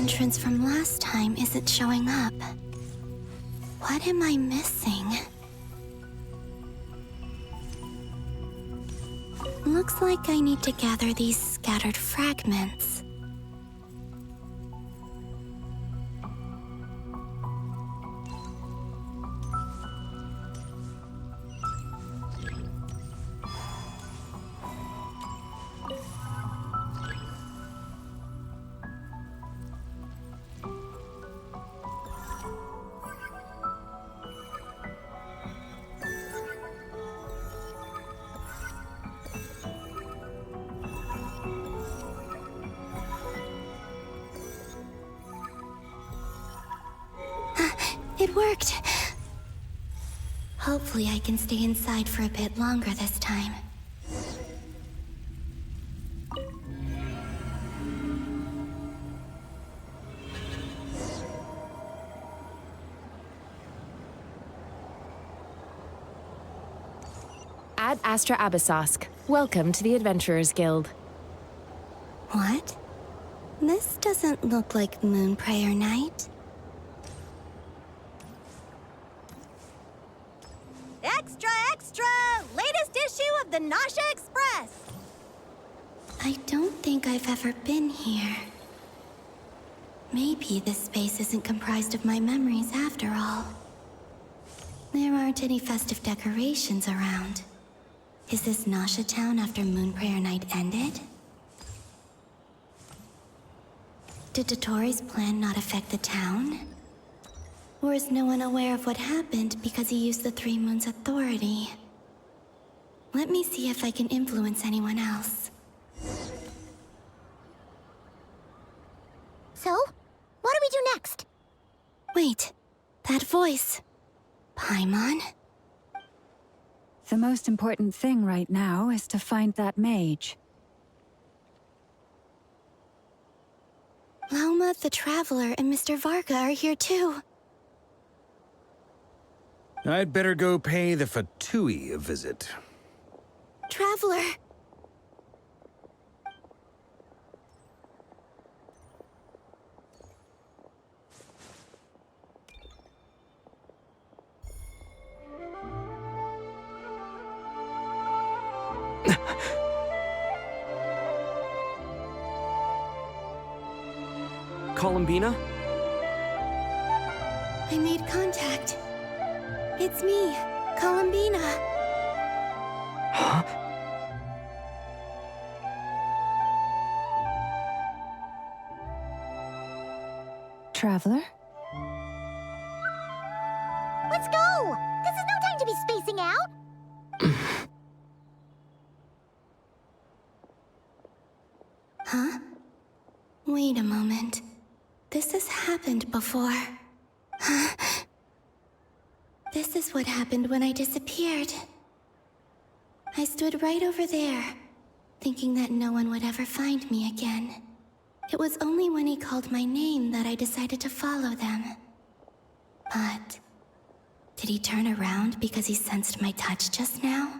entrance from last time isn't showing up. What am I missing? Looks like I need to gather these scattered fragments. It worked! Hopefully I can stay inside for a bit longer this time. Ad Astra Abyssosque. Welcome to the Adventurers Guild. What? This doesn't look like Moonprayer Night. Extra, extra! Latest issue of the Nausea Express! I don't think I've ever been here. Maybe this space isn't comprised of my memories after all. There aren't any festive decorations around. Is this Nausea Town after Moonprayer Night ended? Did Dotori's plan not affect the town? Or is no one aware of what happened because he used the Three Moons' authority? Let me see if I can influence anyone else. So, what do we do next? Wait, that voice. Paimon? The most important thing right now is to find that mage. Lauma the Traveler and Mr. Varga are here too. I'd better go pay the Fatui a visit. Traveler! Columbina? I made contact. It's me, Columbina. Huh? Traveler? Let's go! This is no time to be spacing out! Huh? Wait a moment. This has happened before. Huh? This is what happened when I disappeared. I stood right over there, thinking that no one would ever find me again. It was only when he called my name that I decided to follow them. But did he turn around because he sensed my touch just now?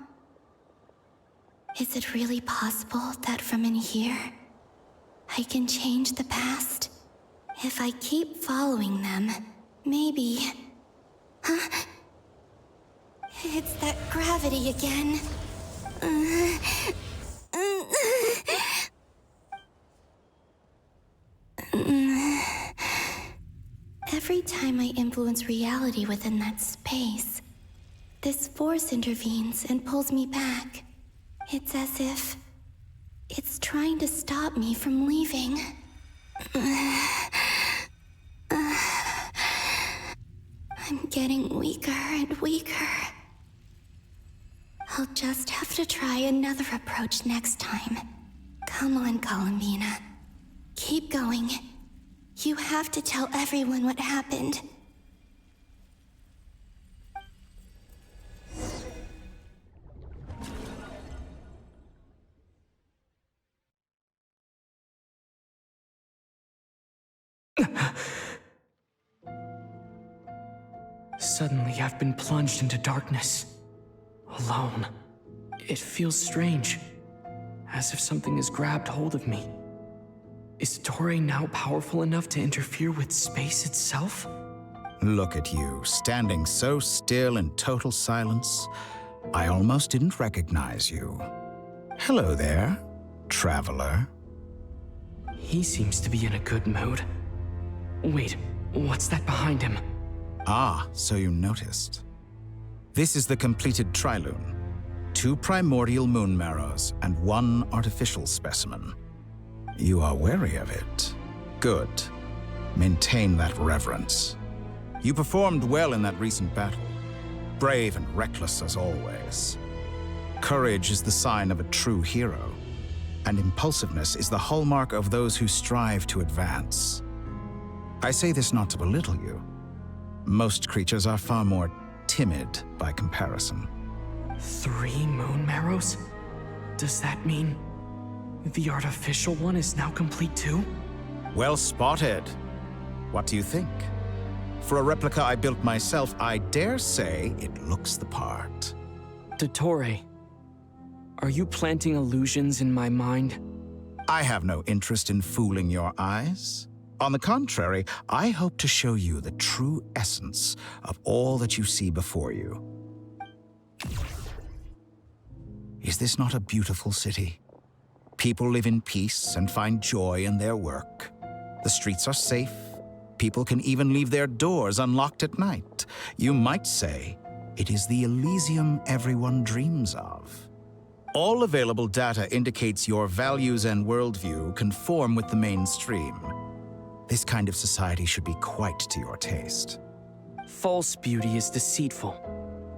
Is it really possible that from in here, I can change the past? If I keep following them, maybe... Huh? It's that gravity again. Every time I influence reality within that space, this force intervenes and pulls me back. It's as if it's trying to stop me from leaving. I'm getting weaker and weaker. I'll just have to try another approach next time. Come on, Columbina. Keep going. You have to tell everyone what happened. Suddenly, I've been plunged into darkness. Alone. It feels strange. As if something has grabbed hold of me. Is Toray now powerful enough to interfere with space itself? Look at you, standing so still in total silence. I almost didn't recognize you. Hello there, traveler. He seems to be in a good mood. Wait, what's that behind him? Ah, so you noticed. This is the completed Trilune. 2 primordial moon marrows and 1 artificial specimen. You are wary of it. Good. Maintain that reverence. You performed well in that recent battle. Brave and reckless as always. Courage is the sign of a true hero, and impulsiveness is the hallmark of those who strive to advance. I say this not to belittle you. Most creatures are far more timid by comparison. 3 moon marrows? Does that mean the artificial one is now complete too? Well spotted. What do you think? For a replica I built myself, I dare say it looks the part. Dottore, are you planting illusions in my mind? I have no interest in fooling your eyes. On the contrary, I hope to show you the true essence of all that you see before you. Is this not a beautiful city? People live in peace and find joy in their work. The streets are safe. People can even leave their doors unlocked at night. You might say it is the Elysium everyone dreams of. All available data indicates your values and worldview conform with the mainstream. This kind of society should be quite to your taste. False beauty is deceitful.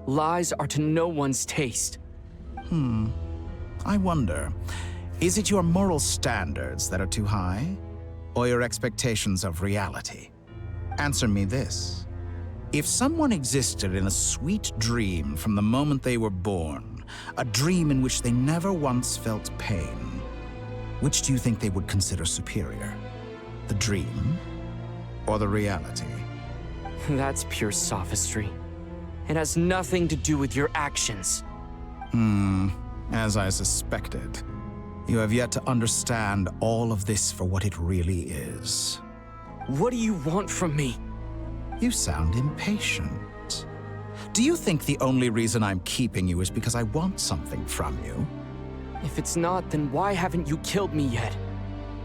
Lies are to no one's taste. I wonder, is it your moral standards that are too high? Or your expectations of reality? Answer me this. If someone existed in a sweet dream from the moment they were born, a dream in which they never once felt pain, which do you think they would consider superior? The dream or the reality? That's pure sophistry. It has nothing to do with your actions. As I suspected. You have yet to understand all of this for what it really is. What do you want from me? You sound impatient. Do you think the only reason I'm keeping you is because I want something from you? If it's not, then why haven't you killed me yet?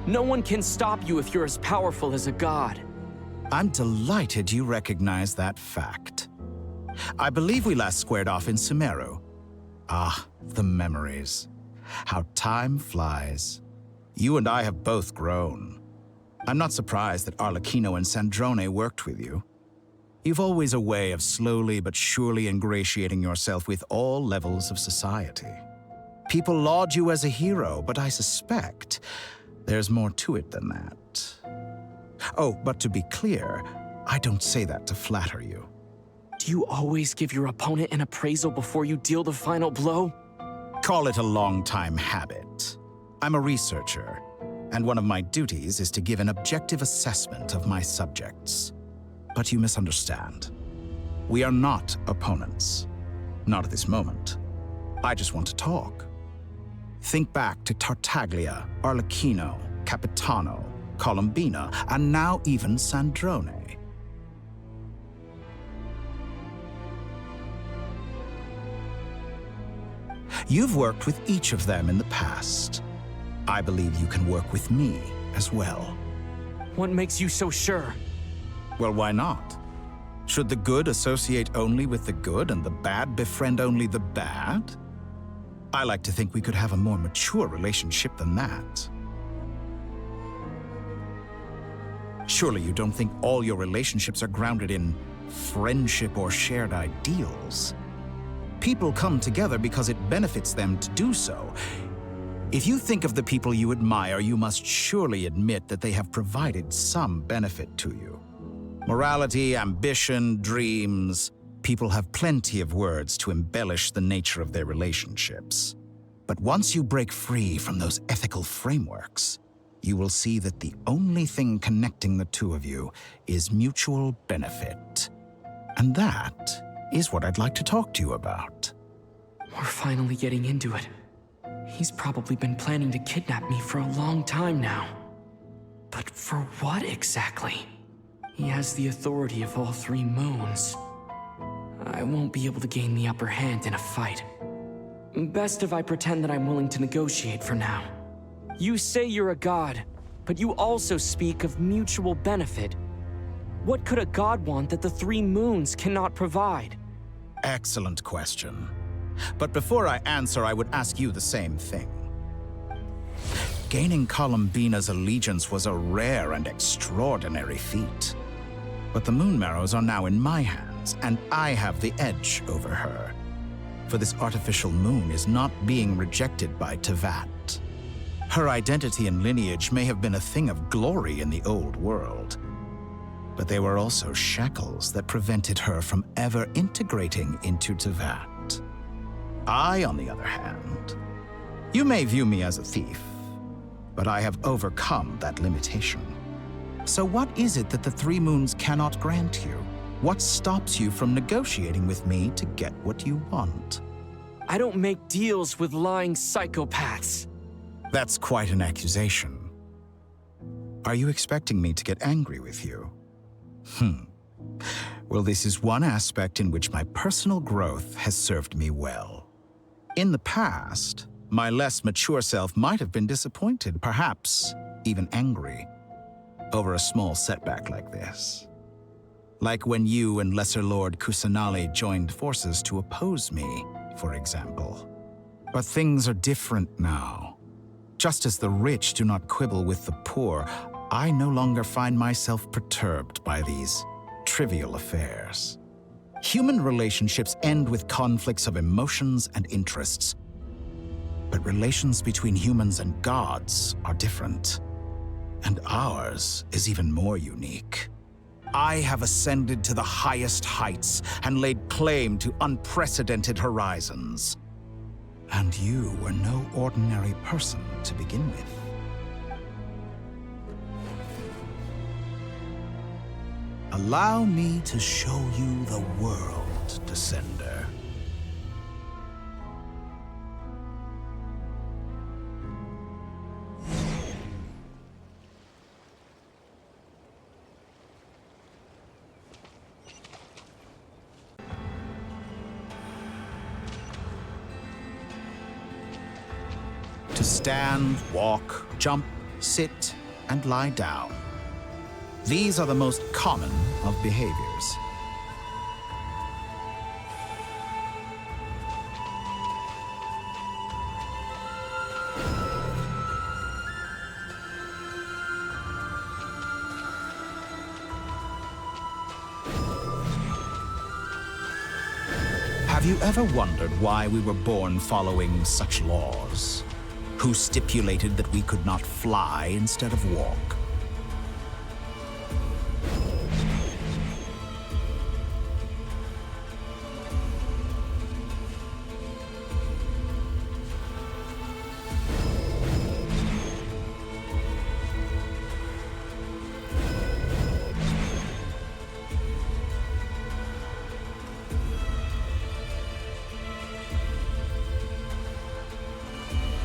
No one can stop you if you're as powerful as a god. I'm delighted you recognize that fact. I believe we last squared off in Sumeru. Ah, the memories. How time flies. You and I have both grown. I'm not surprised that Arlecchino and Sandrone worked with you. You've always a way of slowly but surely ingratiating yourself with all levels of society. People laud you as a hero, but I suspect there's more to it than that. Oh, but to be clear, I don't say that to flatter you. Do you always give your opponent an appraisal before you deal the final blow? Call it a long-time habit. I'm a researcher, and one of my duties is to give an objective assessment of my subjects. But you misunderstand. We are not opponents. Not at this moment. I just want to talk. Think back to Tartaglia, Arlecchino, Capitano, Colombina, and now even Sandrone. You've worked with each of them in the past. I believe you can work with me as well. What makes you so sure? Well, why not? Should the good associate only with the good and the bad befriend only the bad? I like to think we could have a more mature relationship than that. Surely you don't think all your relationships are grounded in friendship or shared ideals? People come together because it benefits them to do so. If you think of the people you admire, you must surely admit that they have provided some benefit to you. Morality, ambition, dreams. People have plenty of words to embellish the nature of their relationships. But once you break free from those ethical frameworks, you will see that the only thing connecting the two of you is mutual benefit. And that is what I'd like to talk to you about. We're finally getting into it. He's probably been planning to kidnap me for a long time now. But for what exactly? He has the authority of all three moons. I won't be able to gain the upper hand in a fight. Best if I pretend that I'm willing to negotiate for now. You say you're a god, but you also speak of mutual benefit. What could a god want that the three moons cannot provide? Excellent question. But before I answer, I would ask you the same thing. Gaining Columbina's allegiance was a rare and extraordinary feat. But the Moon Marrows are now in my hands, and I have the edge over her. For this artificial moon is not being rejected by Tevat. Her identity and lineage may have been a thing of glory in the old world, but they were also shackles that prevented her from ever integrating into Tevat. I, on the other hand, you may view me as a thief, but I have overcome that limitation. So what is it that the Three Moons cannot grant you? What stops you from negotiating with me to get what you want? I don't make deals with lying psychopaths. That's quite an accusation. Are you expecting me to get angry with you? Well, this is one aspect in which my personal growth has served me well. In the past, my less mature self might have been disappointed, perhaps even angry, over a small setback like this. Like when you and Lesser Lord Kusanali joined forces to oppose me, for example. But things are different now. Just as the rich do not quibble with the poor, I no longer find myself perturbed by these trivial affairs. Human relationships end with conflicts of emotions and interests, but relations between humans and gods are different. And ours is even more unique. I have ascended to the highest heights and laid claim to unprecedented horizons. And you were no ordinary person to begin with. Allow me to show you the world, Descender. To stand, walk, jump, sit, and lie down. These are the most common of behaviors. Have you ever wondered why we were born following such laws? Who stipulated that we could not fly instead of walk?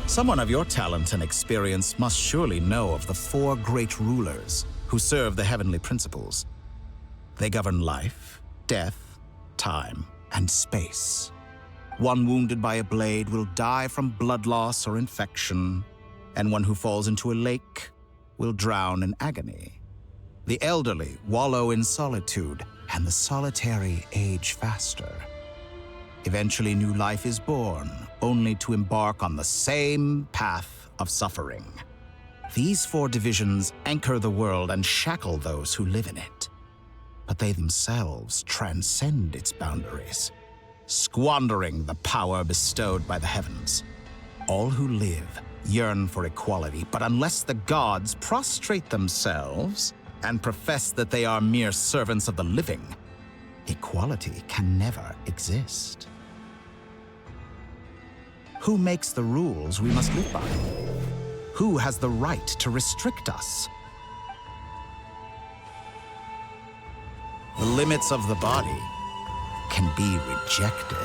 Someone of your talent and experience must surely know of the four great rulers who serve the heavenly principles. They govern life, death, time, and space. One wounded by a blade will die from blood loss or infection, and one who falls into a lake will drown in agony. The elderly wallow in solitude, and the solitary age faster. Eventually, new life is born, only to embark on the same path of suffering. These four divisions anchor the world and shackle those who live in it. But they themselves transcend its boundaries, squandering the power bestowed by the heavens. All who live yearn for equality, but unless the gods prostrate themselves and profess that they are mere servants of the living, equality can never exist. Who makes the rules we must live by? Who has the right to restrict us? The limits of the body can be rejected.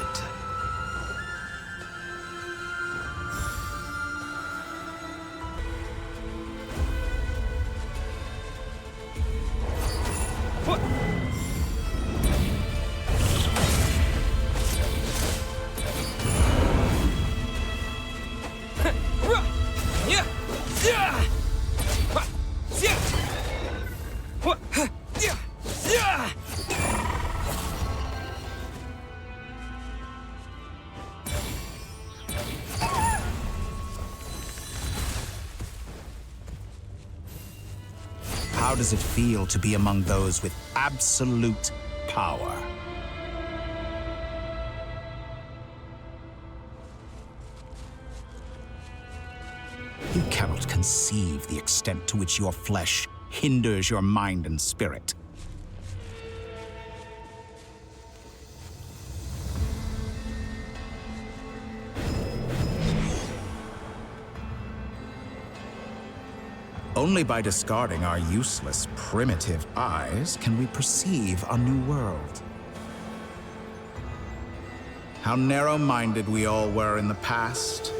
does it feel to be among those with absolute power? You cannot conceive the extent to which your flesh hinders your mind and spirit. Only by discarding our useless, primitive eyes can we perceive a new world. How narrow-minded we all were in the past.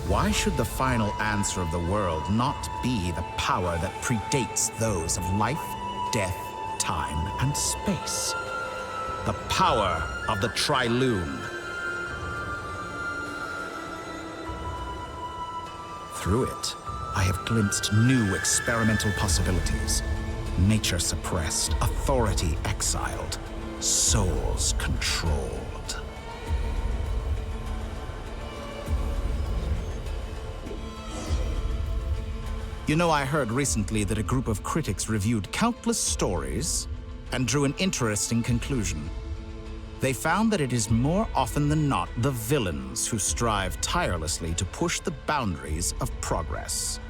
Why should the final answer of the world not be the power that predates those of life, death, time, and space? The power of the Triloon. Through it, I have glimpsed new experimental possibilities. Nature suppressed, authority exiled, souls controlled. You know, I heard recently that a group of critics reviewed countless stories and drew an interesting conclusion. They found that it is more often than not the villains who strive tirelessly to push the boundaries of progress.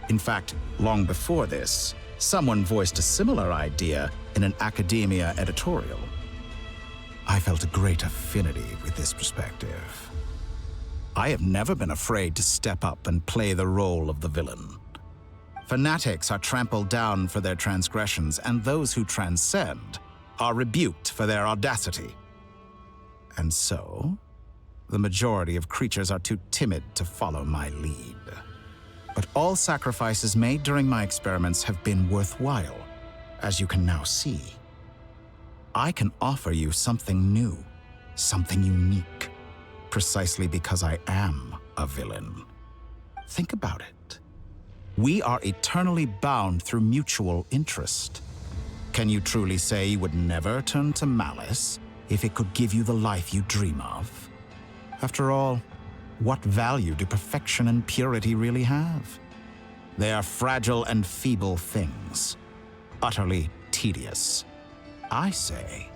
In fact, long before this, someone voiced a similar idea in an academia editorial. I felt a great affinity with this perspective. I have never been afraid to step up and play the role of the villain. Fanatics are trampled down for their transgressions, and those who transcend are rebuked for their audacity. And so, the majority of creatures are too timid to follow my lead. But all sacrifices made during my experiments have been worthwhile, as you can now see. I can offer you something new, something unique, precisely because I am a villain. Think about it. We are eternally bound through mutual interest. Can you truly say you would never turn to malice if it could give you the life you dream of? After all, what value do perfection and purity really have? They are fragile and feeble things, utterly tedious. I say,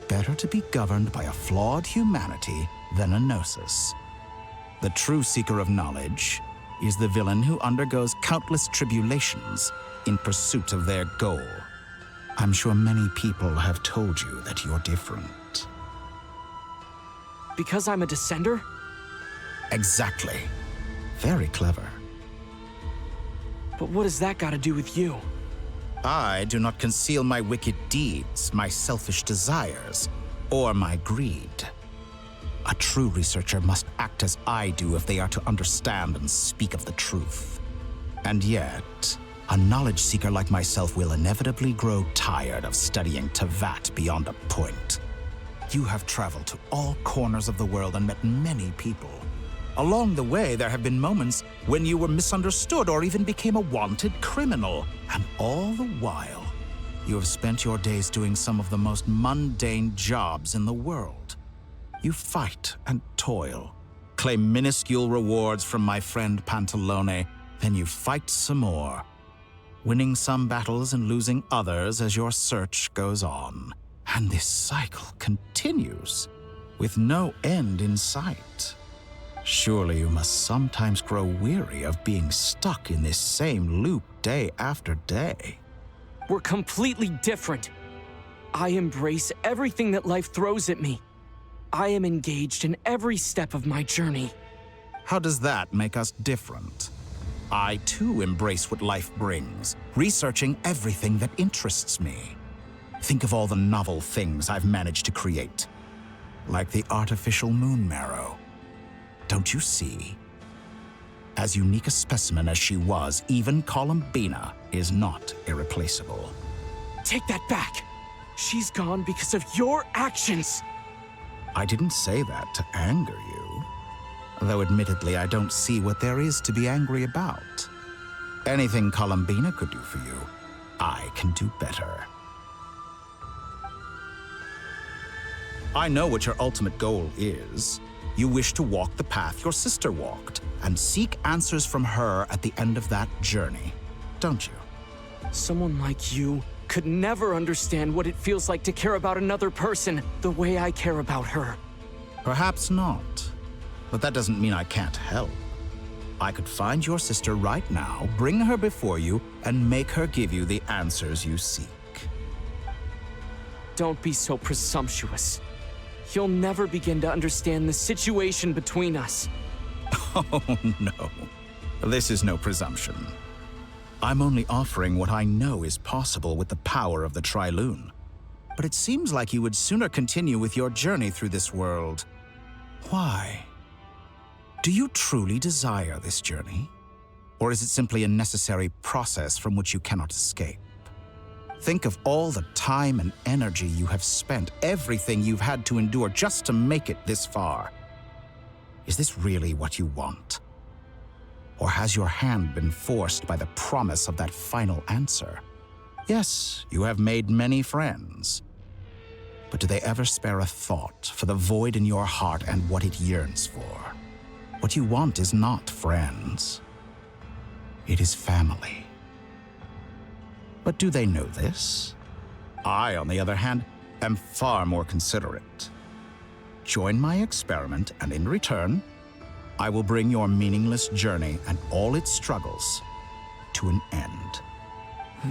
better to be governed by a flawed humanity than a gnosis. The true seeker of knowledge is the villain who undergoes countless tribulations in pursuit of their goal. I'm sure many people have told you that you're different. Because I'm a descender? Exactly. Very clever. But what has that got to do with you? I do not conceal my wicked deeds, my selfish desires, or my greed. A true researcher must act as I do if they are to understand and speak of the truth. And yet, a knowledge seeker like myself will inevitably grow tired of studying Tevat beyond a point. You have traveled to all corners of the world and met many people. Along the way, there have been moments when you were misunderstood or even became a wanted criminal. And all the while, you have spent your days doing some of the most mundane jobs in the world. You fight and toil, claim minuscule rewards from my friend Pantalone, then you fight some more, winning some battles and losing others as your search goes on. And this cycle continues, with no end in sight. Surely you must sometimes grow weary of being stuck in this same loop day after day. We're completely different. I embrace everything that life throws at me. I am engaged in every step of my journey. How does that make us different? I too embrace what life brings, researching everything that interests me. Think of all the novel things I've managed to create, like the artificial moon marrow. Don't you see? As unique a specimen as she was, even Columbina is not irreplaceable. Take that back. She's gone because of your actions. I didn't say that to anger you. Though admittedly, I don't see what there is to be angry about. Anything Columbina could do for you, I can do better. I know what your ultimate goal is. You wish to walk the path your sister walked, and seek answers from her at the end of that journey, don't you? Someone like you could never understand what it feels like to care about another person the way I care about her. Perhaps not. But that doesn't mean I can't help. I could find your sister right now, bring her before you, and make her give you the answers you seek. Don't be so presumptuous. You'll never begin to understand the situation between us. Oh, no. This is no presumption. I'm only offering what I know is possible with the power of the Trilune. But it seems like you would sooner continue with your journey through this world. Why? Do you truly desire this journey? Or is it simply a necessary process from which you cannot escape? Think of all the time and energy you have spent, everything you've had to endure just to make it this far. Is this really what you want? Or has your hand been forced by the promise of that final answer? Yes, you have made many friends. But do they ever spare a thought for the void in your heart and what it yearns for? What you want is not friends. It is family. But do they know this? I, on the other hand, am far more considerate. Join my experiment, and in return, I will bring your meaningless journey and all its struggles to an end.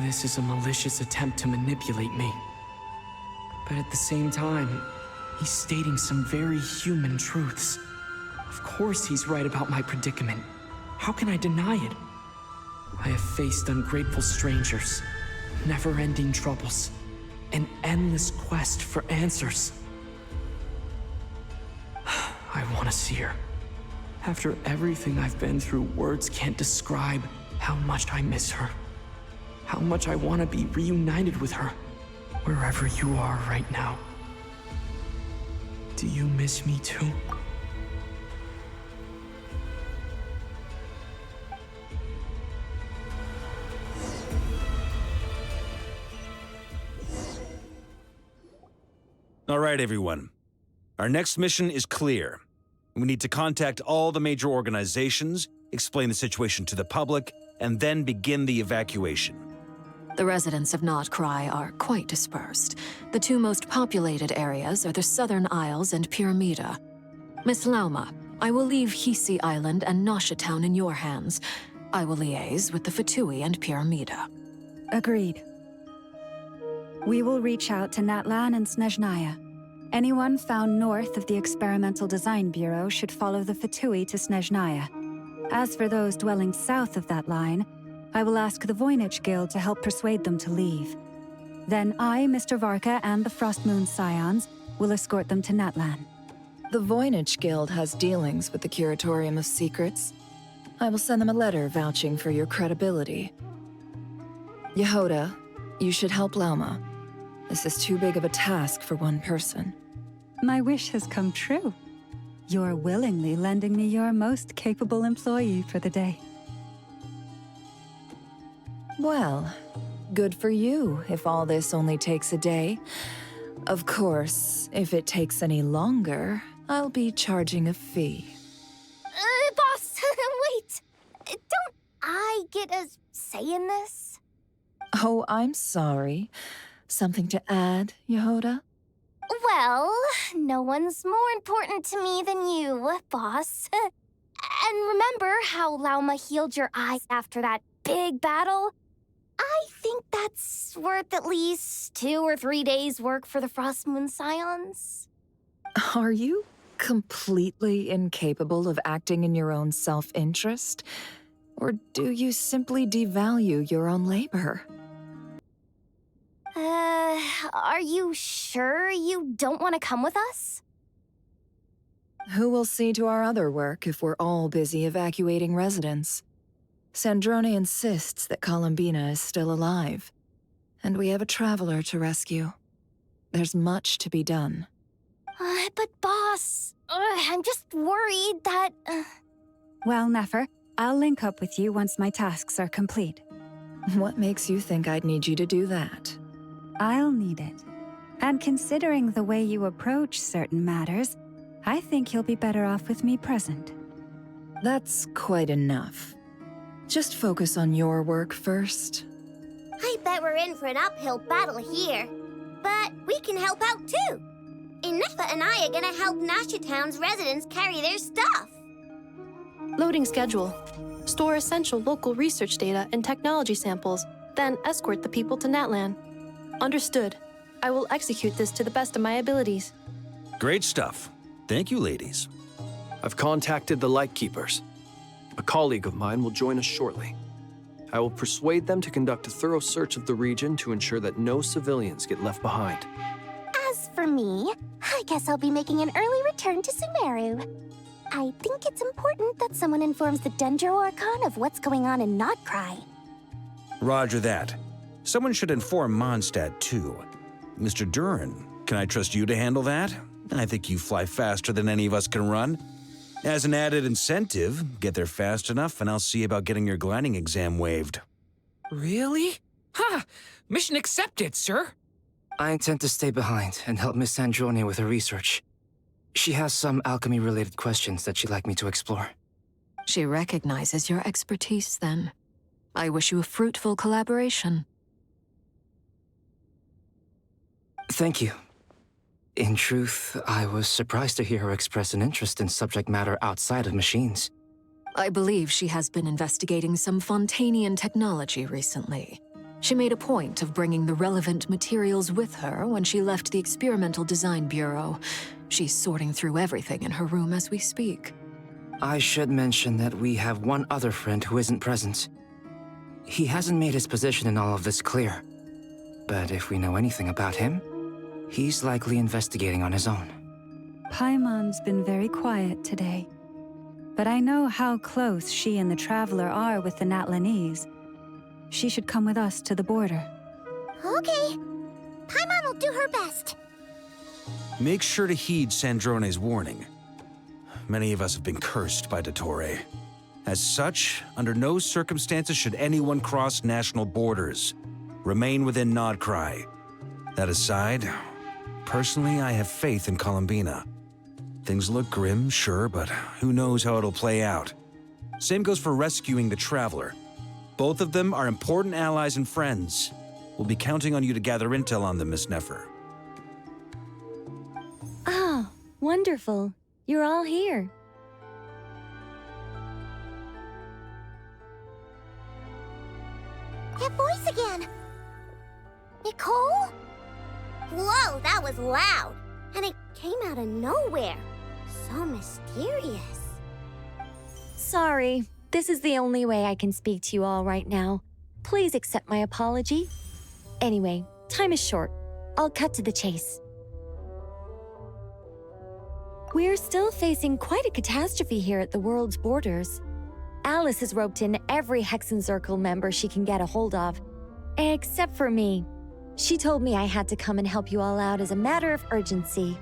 This is a malicious attempt to manipulate me. But at the same time, he's stating some very human truths. Of course he's right about my predicament. How can I deny it? I have faced ungrateful strangers, never-ending troubles, an endless quest for answers. I want to see her. After everything I've been through, words can't describe how much I miss her. How much I want to be reunited with her, wherever you are right now. Do you miss me too? All right, everyone. Our next mission is clear. We need to contact all the major organizations, explain the situation to the public, and then begin the evacuation. The residents of Not Cry are quite dispersed. The two most populated areas are the Southern Isles and Pyramida. Miss Lauma, I will leave Hisi Island and Nasha Town in your hands. I will liaise with the Fatui and Pyramida. Agreed. We will reach out to Natlan and Snezhnaya. Anyone found north of the Experimental Design Bureau should follow the Fatui to Snezhnaya. As for those dwelling south of that line, I will ask the Voynich Guild to help persuade them to leave. Then I, Mr. Varka, and the Frostmoon Scions will escort them to Natlan. The Voynich Guild has dealings with the Curatorium of Secrets. I will send them a letter vouching for your credibility. Yehoda, you should help Lauma. This is too big of a task for one person. My wish has come true. You're willingly lending me your most capable employee for the day. Well, good for you if all this only takes a day. Of course, if it takes any longer, I'll be charging a fee. Boss, wait! Don't I get a say in this? Oh, I'm sorry. Something to add, Yehoda? Well, no one's more important to me than you, boss. And remember how Lauma healed your eyes after that big battle? I think that's worth at least 2 or 3 days' work for the Frostmoon Scions. Are you completely incapable of acting in your own self-interest? Or do you simply devalue your own labor? Are you sure you don't want to come with us? Who will see to our other work if we're all busy evacuating residents? Sandrone insists that Columbina is still alive, and we have a traveler to rescue. There's much to be done. But boss, I'm just worried that... Well, Nefer, I'll link up with you once my tasks are complete. What makes you think I'd need you to do that? I'll need it. And considering the way you approach certain matters, I think you'll be better off with me present. That's quite enough. Just focus on your work first. I bet we're in for an uphill battle here. But we can help out too. Inefa and I are gonna help Nasha Town's residents carry their stuff. Loading schedule. Store essential local research data and technology samples, then escort the people to Natlan. Understood. I will execute this to the best of my abilities. Great stuff. Thank you, ladies. I've contacted the Lightkeepers. A colleague of mine will join us shortly. I will persuade them to conduct a thorough search of the region to ensure that no civilians get left behind. As for me, I guess I'll be making an early return to Sumeru. I think it's important that someone informs the Dendro Archon of what's going on in Notcry. Roger that. Someone should inform Mondstadt, too. Mr. Duran, can I trust you to handle that? I think you fly faster than any of us can run. As an added incentive, get there fast enough and I'll see about getting your gliding exam waived. Really? Ha! Mission accepted, sir. I intend to stay behind and help Miss Sandrone with her research. She has some alchemy-related questions that she'd like me to explore. She recognizes your expertise, then. I wish you a fruitful collaboration. Thank you. In truth, I was surprised to hear her express an interest in subject matter outside of machines. I believe she has been investigating some Fontanian technology recently. She made a point of bringing the relevant materials with her when she left the Experimental Design Bureau. She's sorting through everything in her room as we speak. I should mention that we have one other friend who isn't present. He hasn't made his position in all of this clear. But if we know anything about him, he's likely investigating on his own. Paimon's been very quiet today. But I know how close she and the Traveler are with the Natlanese. She should come with us to the border. Okay. Paimon will do her best. Make sure to heed Sandrone's warning. Many of us have been cursed by Dottore. As such, under no circumstances should anyone cross national borders. Remain within Nodcry. That aside, personally, I have faith in Columbina. Things look grim, sure, but who knows how it'll play out. Same goes for rescuing the Traveler. Both of them are important allies and friends. We'll be counting on you to gather intel on them, Miss Nefer. Ah, wonderful. You're all here. That voice again. Nicole? Whoa, that was loud. And it came out of nowhere. So mysterious. Sorry, this is the only way I can speak to you all right now. Please accept my apology. Anyway, time is short. I'll cut to the chase. We're still facing quite a catastrophe here at the world's borders. Alice has roped in every Hexencircle member she can get a hold of. Except for me. She told me I had to come and help you all out as a matter of urgency.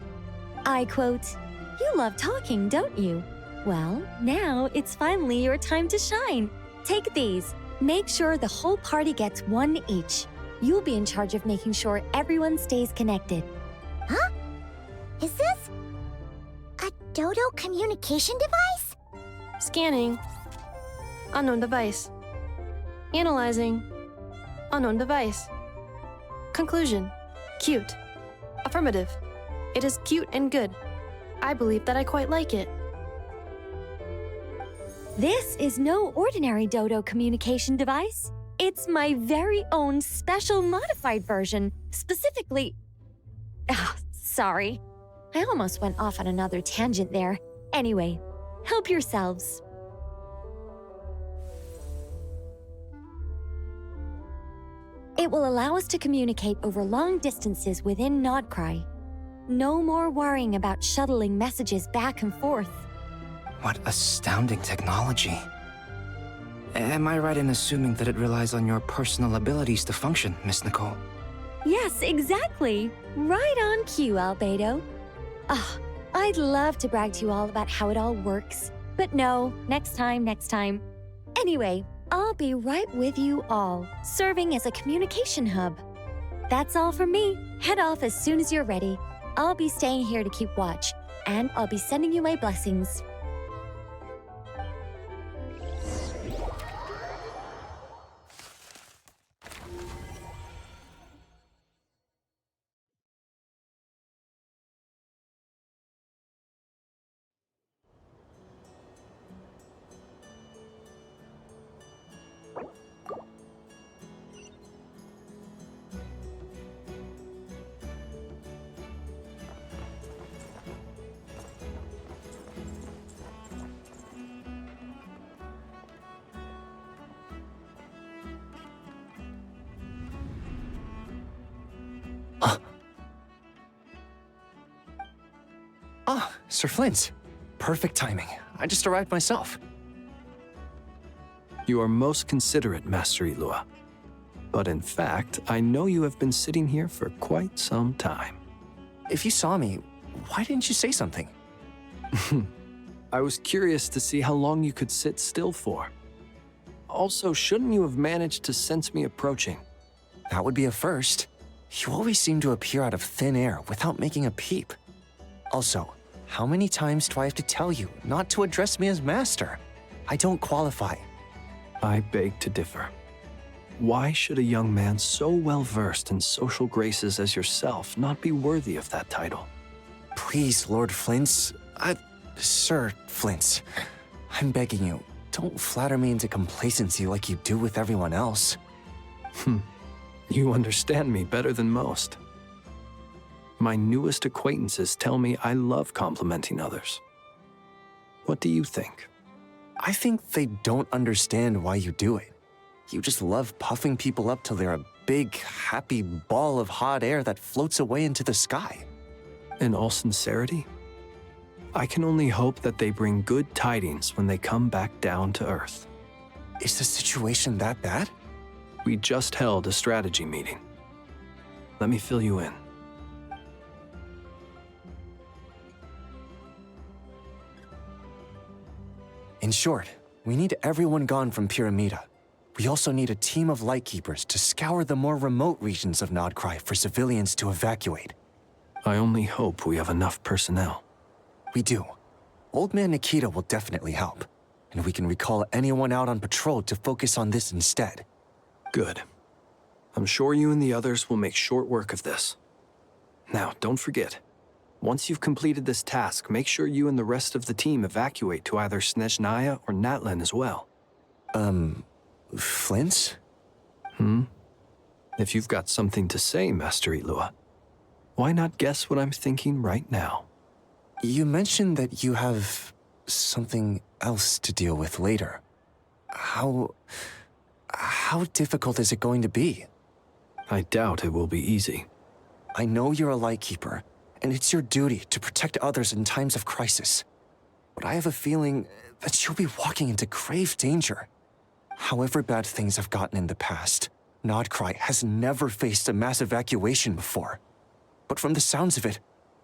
I quote, "You love talking, don't you? Well, now it's finally your time to shine. Take these. Make sure the whole party gets one each. You'll be in charge of making sure everyone stays connected." Huh? Is this a Dodo communication device? Scanning. Unknown device. Analyzing. Unknown device. Conclusion. Cute. Affirmative. It is cute and good. I believe that I quite like it. This is no ordinary Dodo communication device. It's my very own special modified version, specifically... sorry. I almost went off on another tangent there. Anyway, help yourselves. It will allow us to communicate over long distances within Nodcry. No more worrying about shuttling messages back and forth. What astounding technology. Am I right in assuming that it relies on your personal abilities to function, Miss Nicole? Yes, exactly. Right on cue, Albedo. I'd love to brag to you all about how it all works. But no, next time. Anyway, I'll be right with you all, serving as a communication hub. That's all from me. Head off as soon as you're ready. I'll be staying here to keep watch, and I'll be sending you my blessings. Ah, Sir Flint. Perfect timing. I just arrived myself. You are most considerate, Master Ilua. But in fact, I know you have been sitting here for quite some time. If you saw me, why didn't you say something? I was curious to see how long you could sit still for. Also, shouldn't you have managed to sense me approaching? That would be a first. You always seem to appear out of thin air without making a peep. Also, how many times do I have to tell you not to address me as master? I don't qualify. I beg to differ. Why should a young man so well versed in social graces as yourself not be worthy of that title? Please, Lord Flint's... Sir Flint's. I'm begging you, don't flatter me into complacency like you do with everyone else. You understand me better than most. My newest acquaintances tell me I love complimenting others. What do you think? I think they don't understand why you do it. You just love puffing people up till they're a big, happy ball of hot air that floats away into the sky. In all sincerity, I can only hope that they bring good tidings when they come back down to Earth. Is the situation that bad? We just held a strategy meeting. Let me fill you in. In short, we need everyone gone from Pyramida. We also need a team of Lightkeepers to scour the more remote regions of Nodcry for civilians to evacuate. I only hope we have enough personnel. We do. Old Man Nikita will definitely help, and we can recall anyone out on patrol to focus on this instead. Good. I'm sure you and the others will make short work of this. Now, don't forget, once you've completed this task, make sure you and the rest of the team evacuate to either Snezhnaya or Natlan as well. Flint? If you've got something to say, Master Ilua, why not guess what I'm thinking right now? You mentioned that you have something else to deal with later. How difficult is it going to be? I doubt it will be easy. I know you're a Lightkeeper, and it's your duty to protect others in times of crisis. But I have a feeling that you'll be walking into grave danger. However bad things have gotten in the past, Nodcry has never faced a mass evacuation before. But from the sounds of it,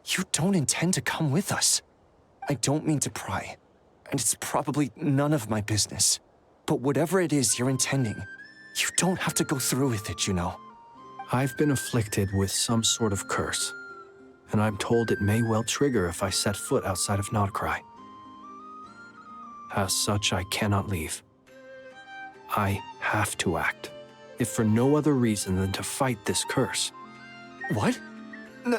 you don't intend to come with us. I don't mean to pry, and it's probably none of my business. But whatever it is you're intending, you don't have to go through with it, you know. I've been afflicted with some sort of curse, and I'm told it may well trigger if I set foot outside of Nodcry. As such, I cannot leave. I have to act, if for no other reason than to fight this curse. What? No.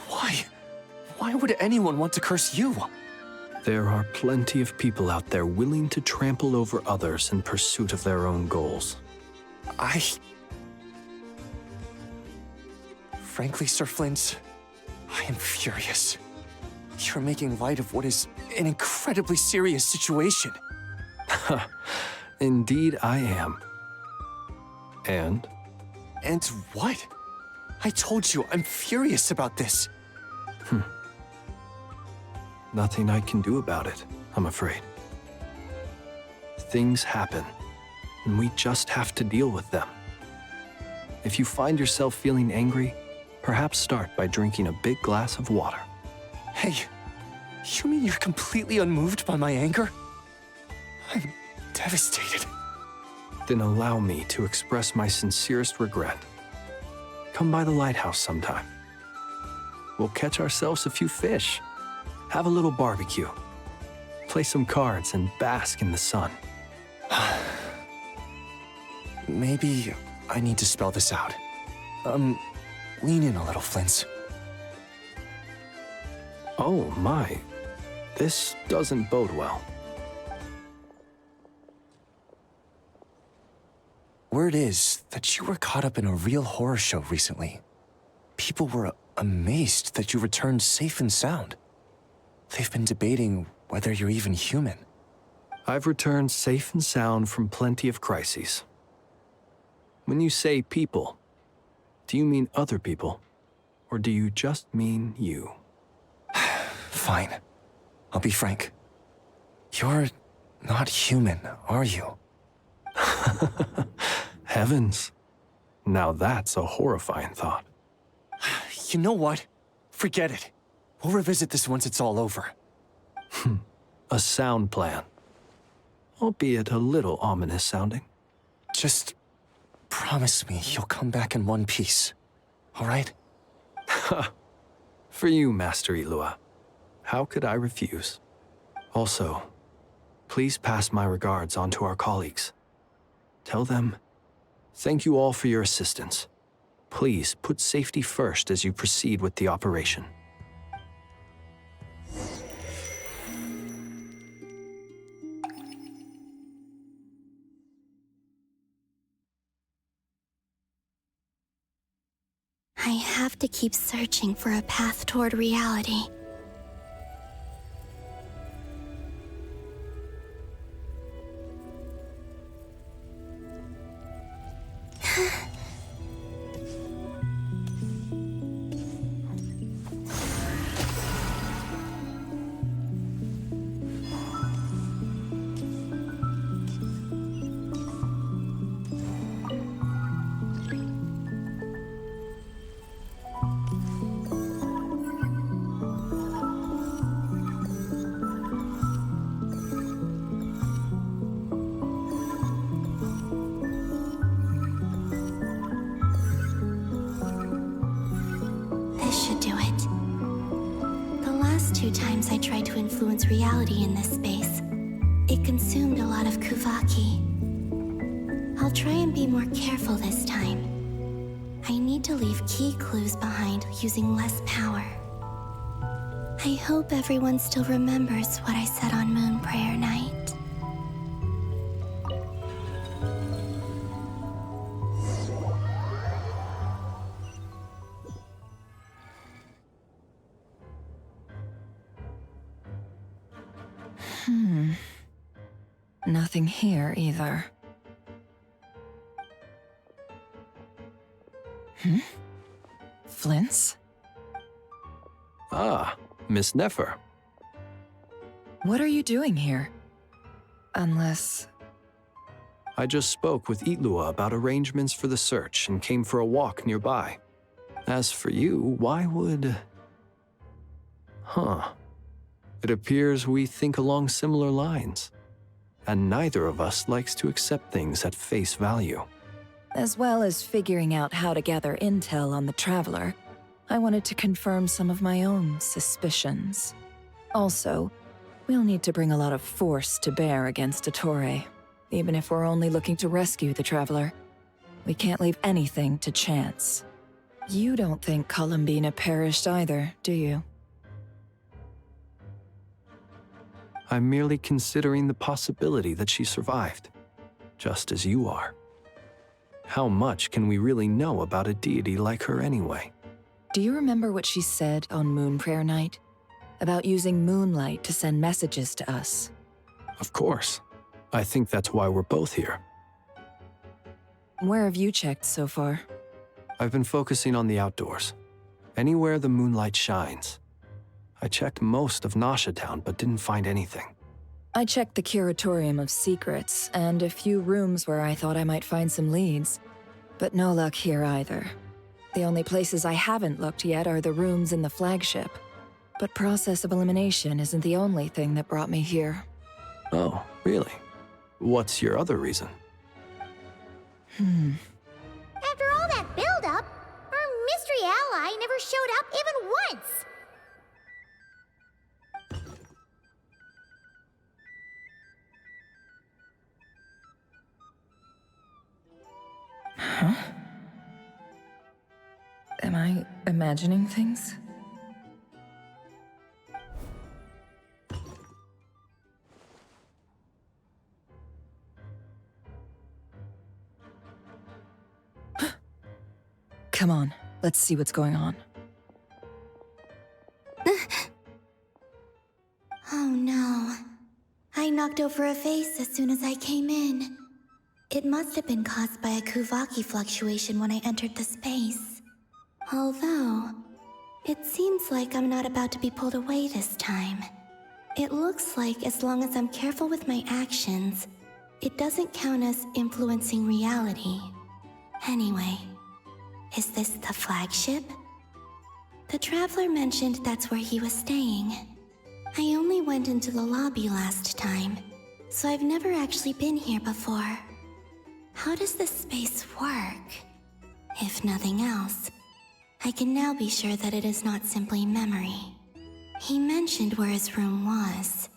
Why? Why would anyone want to curse you? There are plenty of people out there willing to trample over others in pursuit of their own goals. Frankly, Sir Flint, I am furious. You're making light of what is an incredibly serious situation. Indeed I am. And? And what? I told you, I'm furious about this. Nothing I can do about it, I'm afraid. Things happen, and we just have to deal with them. If you find yourself feeling angry, perhaps start by drinking a big glass of water. Hey, you mean you're completely unmoved by my anger? I'm devastated. Then allow me to express my sincerest regret. Come by the lighthouse sometime. We'll catch ourselves a few fish, have a little barbecue, play some cards, and bask in the sun. Maybe I need to spell this out. Lean in a little, Flint. Oh my, this doesn't bode well. Word is that you were caught up in a real horror show recently. People were amazed that you returned safe and sound. They've been debating whether you're even human. I've returned safe and sound from plenty of crises. When you say people, do you mean other people? Or do you just mean you? Fine. I'll be frank. You're not human, are you? Heavens. Now that's a horrifying thought. You know what? Forget it. We'll revisit this once it's all over. A sound plan. Albeit a little ominous sounding. Just promise me you'll come back in one piece, all right? For you, Master Ilua. How could I refuse? Also, please pass my regards on to our colleagues. Tell them, thank you all for your assistance. Please put safety first as you proceed with the operation. I have to keep searching for a path toward reality. I tried to influence reality in this space. It consumed a lot of Kuvaki. I'll try and be more careful this time. I need to leave key clues behind using less power. I hope everyone still remembers what I said on Moon Prayer Night. Nothing here either. Flints? Ah, Miss Nefer. What are you doing here? Unless... I just spoke with Itlua about arrangements for the search and came for a walk nearby. As for you, why would... It appears we think along similar lines. And neither of us likes to accept things at face value. As well as figuring out how to gather intel on the Traveler, I wanted to confirm some of my own suspicions. Also, we'll need to bring a lot of force to bear against Ettore, even if we're only looking to rescue the Traveler. We can't leave anything to chance. You don't think Columbina perished either, do you? I'm merely considering the possibility that she survived, just as you are. How much can we really know about a deity like her anyway? Do you remember what she said on Moon Prayer Night? About using moonlight to send messages to us? Of course. I think that's why we're both here. Where have you checked so far? I've been focusing on the outdoors. Anywhere the moonlight shines. I checked most of Nasha Town, but didn't find anything. I checked the Curatorium of Secrets, and a few rooms where I thought I might find some leads. But no luck here either. The only places I haven't looked yet are the rooms in the flagship. But process of elimination isn't the only thing that brought me here. Oh, really? What's your other reason? After all that build-up, our mystery ally never showed up even once! Huh? Am I imagining things? Come on, let's see what's going on. Oh no. I knocked over a vase as soon as I came in. It must have been caused by a Kuvaki fluctuation when I entered the space. Although, It seems like I'm not about to be pulled away this time. It looks like as long as I'm careful with my actions, it doesn't count as influencing reality. Anyway, is this the flagship? The Traveler mentioned that's where he was staying. I only went into the lobby last time, so I've never actually been here before. How does this space work? If nothing else, I can now be sure that it is not simply memory. He mentioned where his room was.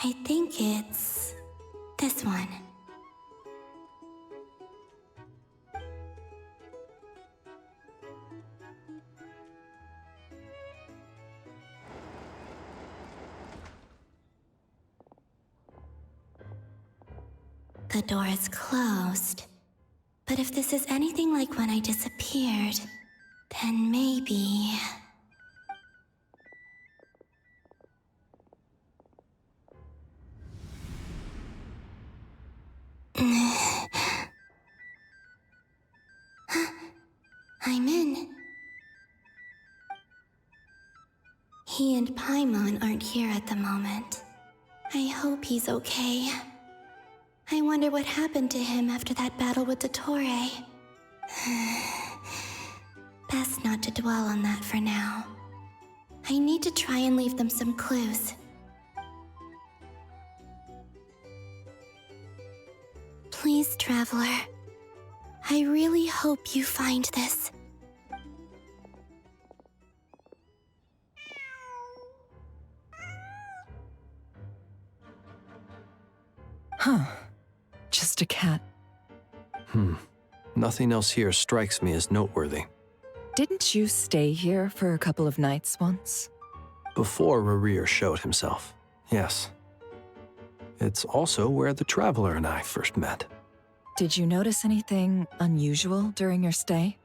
I think it's this one. The door is closed. But if this is anything like when I disappeared, then maybe... I'm in. He and Paimon aren't here at the moment. I hope he's okay. I wonder what happened to him after that battle with the Torre. Best not to dwell on that for now. I need to try and leave them some clues. Please, Traveler. I really hope you find this. Huh. Just a cat. Nothing else here strikes me as noteworthy. Didn't you stay here for a couple of nights once? Before Rerir showed himself, yes. It's also where the Traveler and I first met. Did you notice anything unusual during your stay?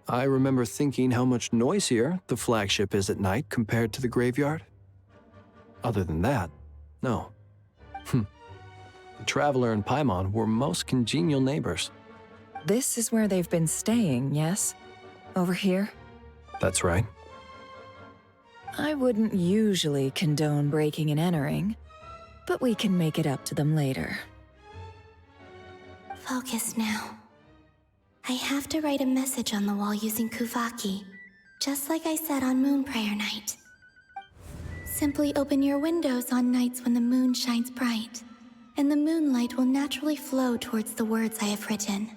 I remember thinking how much noisier the flagship is at night compared to the graveyard. Other than that, no. The Traveler and Paimon were most congenial neighbors. This is where they've been staying, yes? Over here? That's right. I wouldn't usually condone breaking and entering, but we can make it up to them later. Focus now. I have to write a message on the wall using Kuvaki, just like I said on Moon Prayer Night. Simply open your windows on nights when the moon shines bright, and the moonlight will naturally flow towards the words I have written.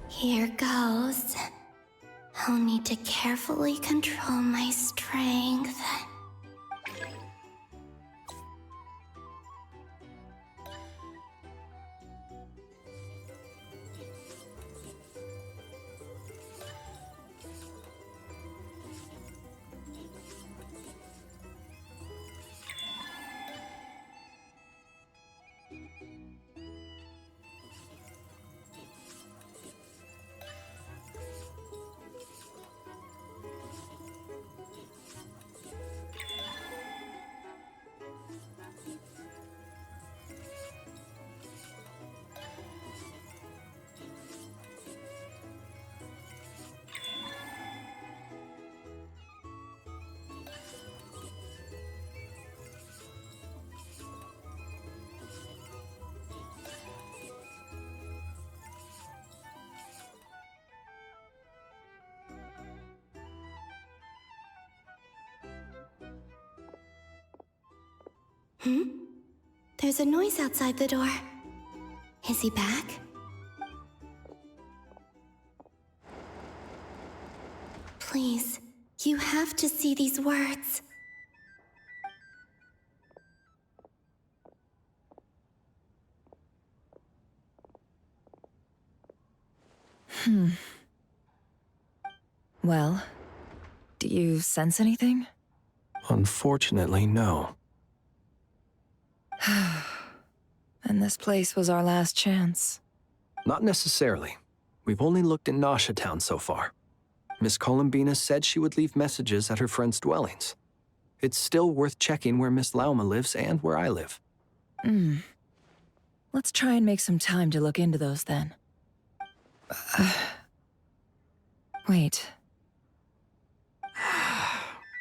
Here goes. I'll need to carefully control my strength. There's a noise outside the door. Is he back? Please, you have to see these words. Well, do you sense anything? Unfortunately, no. And this place was our last chance. Not necessarily. We've only looked in Nasha Town so far. Miss Columbina said she would leave messages at her friends' dwellings. It's still worth checking where Miss Lauma lives and where I live. Let's try and make some time to look into those then. Wait.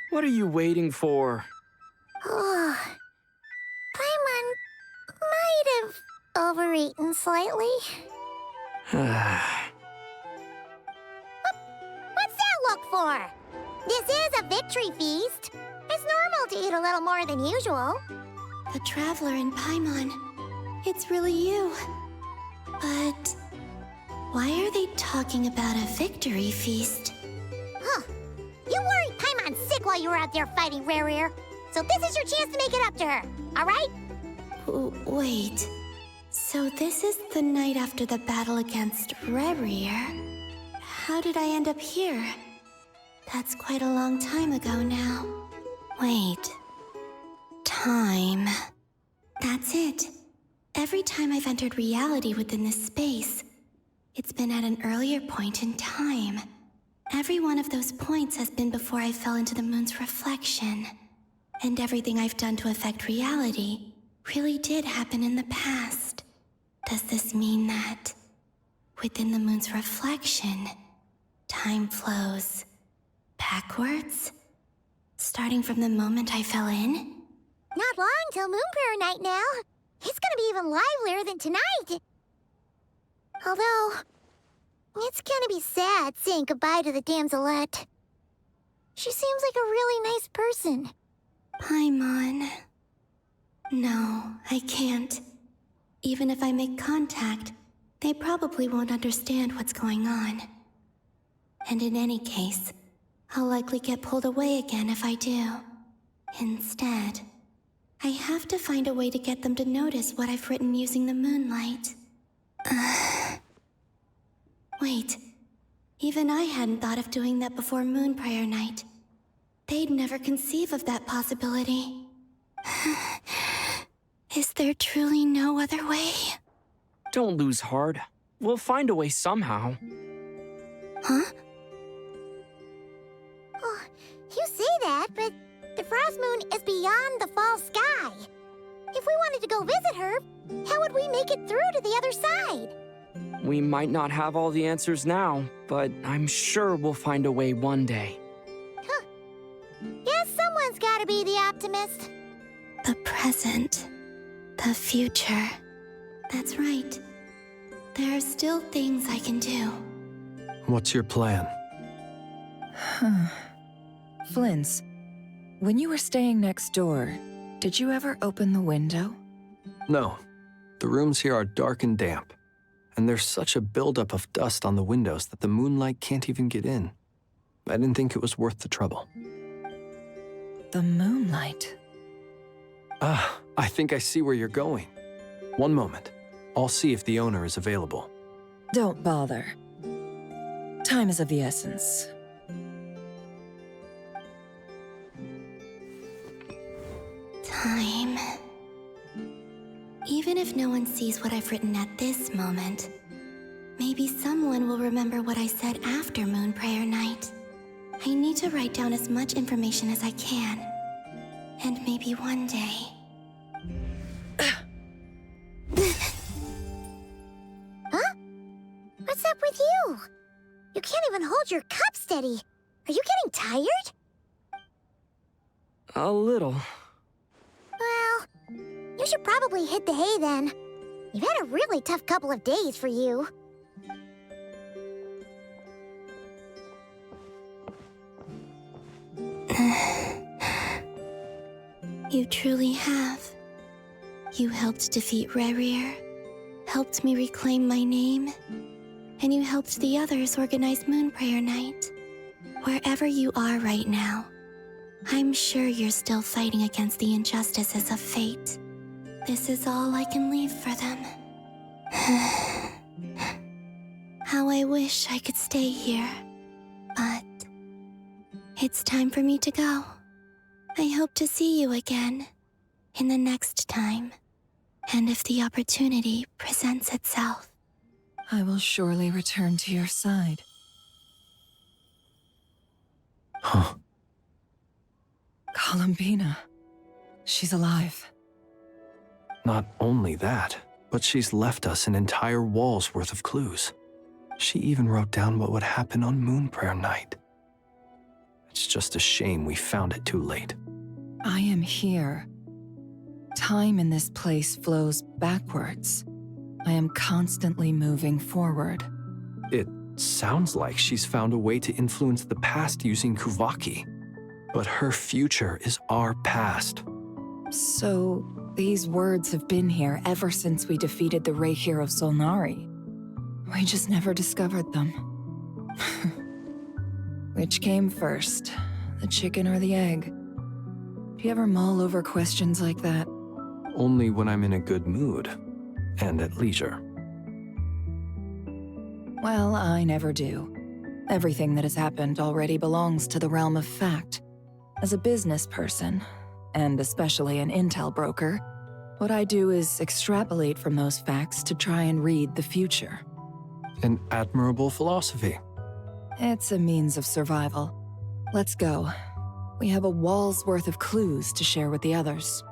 What are you waiting for? Oh, Paimon might have overeaten slightly. What's that look for? This is a victory feast. It's normal to eat a little more than usual. The Traveler in Paimon. It's really you. But why are they talking about a victory feast? Huh. You worried Paimon sick while you were out there fighting Rare, so this is your chance to make it up to her, all right? Wait. So this is the night after the battle against Rare. How did I end up here? That's quite a long time ago now. Wait. Time. That's it. Every time I've entered reality within this space, it's been at an earlier point in time. Every one of those points has been before I fell into the moon's reflection. And everything I've done to affect reality really did happen in the past. Does this mean that within the moon's reflection, time flows backwards? Starting from the moment I fell in? Not long till Moon Prayer Night now. It's gonna be even livelier than tonight. Although, it's gonna be sad saying goodbye to the damselette. She seems like a really nice person. Paimon. No, I can't. Even if I make contact, they probably won't understand what's going on. And in any case, I'll likely get pulled away again if I do. Instead, I have to find a way to get them to notice what I've written using the moonlight. Wait, even I hadn't thought of doing that before Moon Prayer Night. They'd never conceive of that possibility. Is there truly no other way? Don't lose heart. We'll find a way somehow. Huh? Oh, you say that, but the Frost Moon is beyond the fall sky. If we wanted to go visit her, how would we make it through to the other side? We might not have all the answers now, but I'm sure we'll find a way one day. Huh. Guess someone's gotta be the optimist. The present. The future. That's right. There are still things I can do. What's your plan? Flint's, when you were staying next door, did you ever open the window? No. The rooms here are dark and damp, and there's such a buildup of dust on the windows that the moonlight can't even get in. I didn't think it was worth the trouble. The moonlight. Ah, I think I see where you're going. One moment. I'll see if the owner is available. Don't bother. Time is of the essence. Time. Even if no one sees what I've written at this moment, maybe someone will remember what I said after Moon Prayer Night. I need to write down as much information as I can. And maybe one day... Huh? What's up with you? You can't even hold your cup steady. Are you getting tired? A little. Well, you should probably hit the hay then. You've had a really tough couple of days for you. You truly have. You helped defeat Rare, helped me reclaim my name, and you helped the others organize Moon Prayer Night. Wherever you are right now, I'm sure you're still fighting against the injustices of fate. This is all I can leave for them. How I wish I could stay here, but it's time for me to go. I hope to see you again in the next time, and if the opportunity presents itself. I will surely return to your side. Huh. Columbina. She's alive. Not only that, but she's left us an entire wall's worth of clues. She even wrote down what would happen on Moon Prayer night. It's just a shame we found it too late. I am here. Time in this place flows backwards. I am constantly moving forward. It sounds like she's found a way to influence the past using Kuvaki. But her future is our past. So, these words have been here ever since we defeated the Ray Hero Solnari. We just never discovered them. Which came first, the chicken or the egg? Do you ever mull over questions like that? Only when I'm in a good mood and at leisure. Well, I never do. Everything that has happened already belongs to the realm of fact. As a business person, and especially an intel broker, what I do is extrapolate from those facts to try and read the future. An admirable philosophy. It's a means of survival. Let's go. We have a wall's worth of clues to share with the others.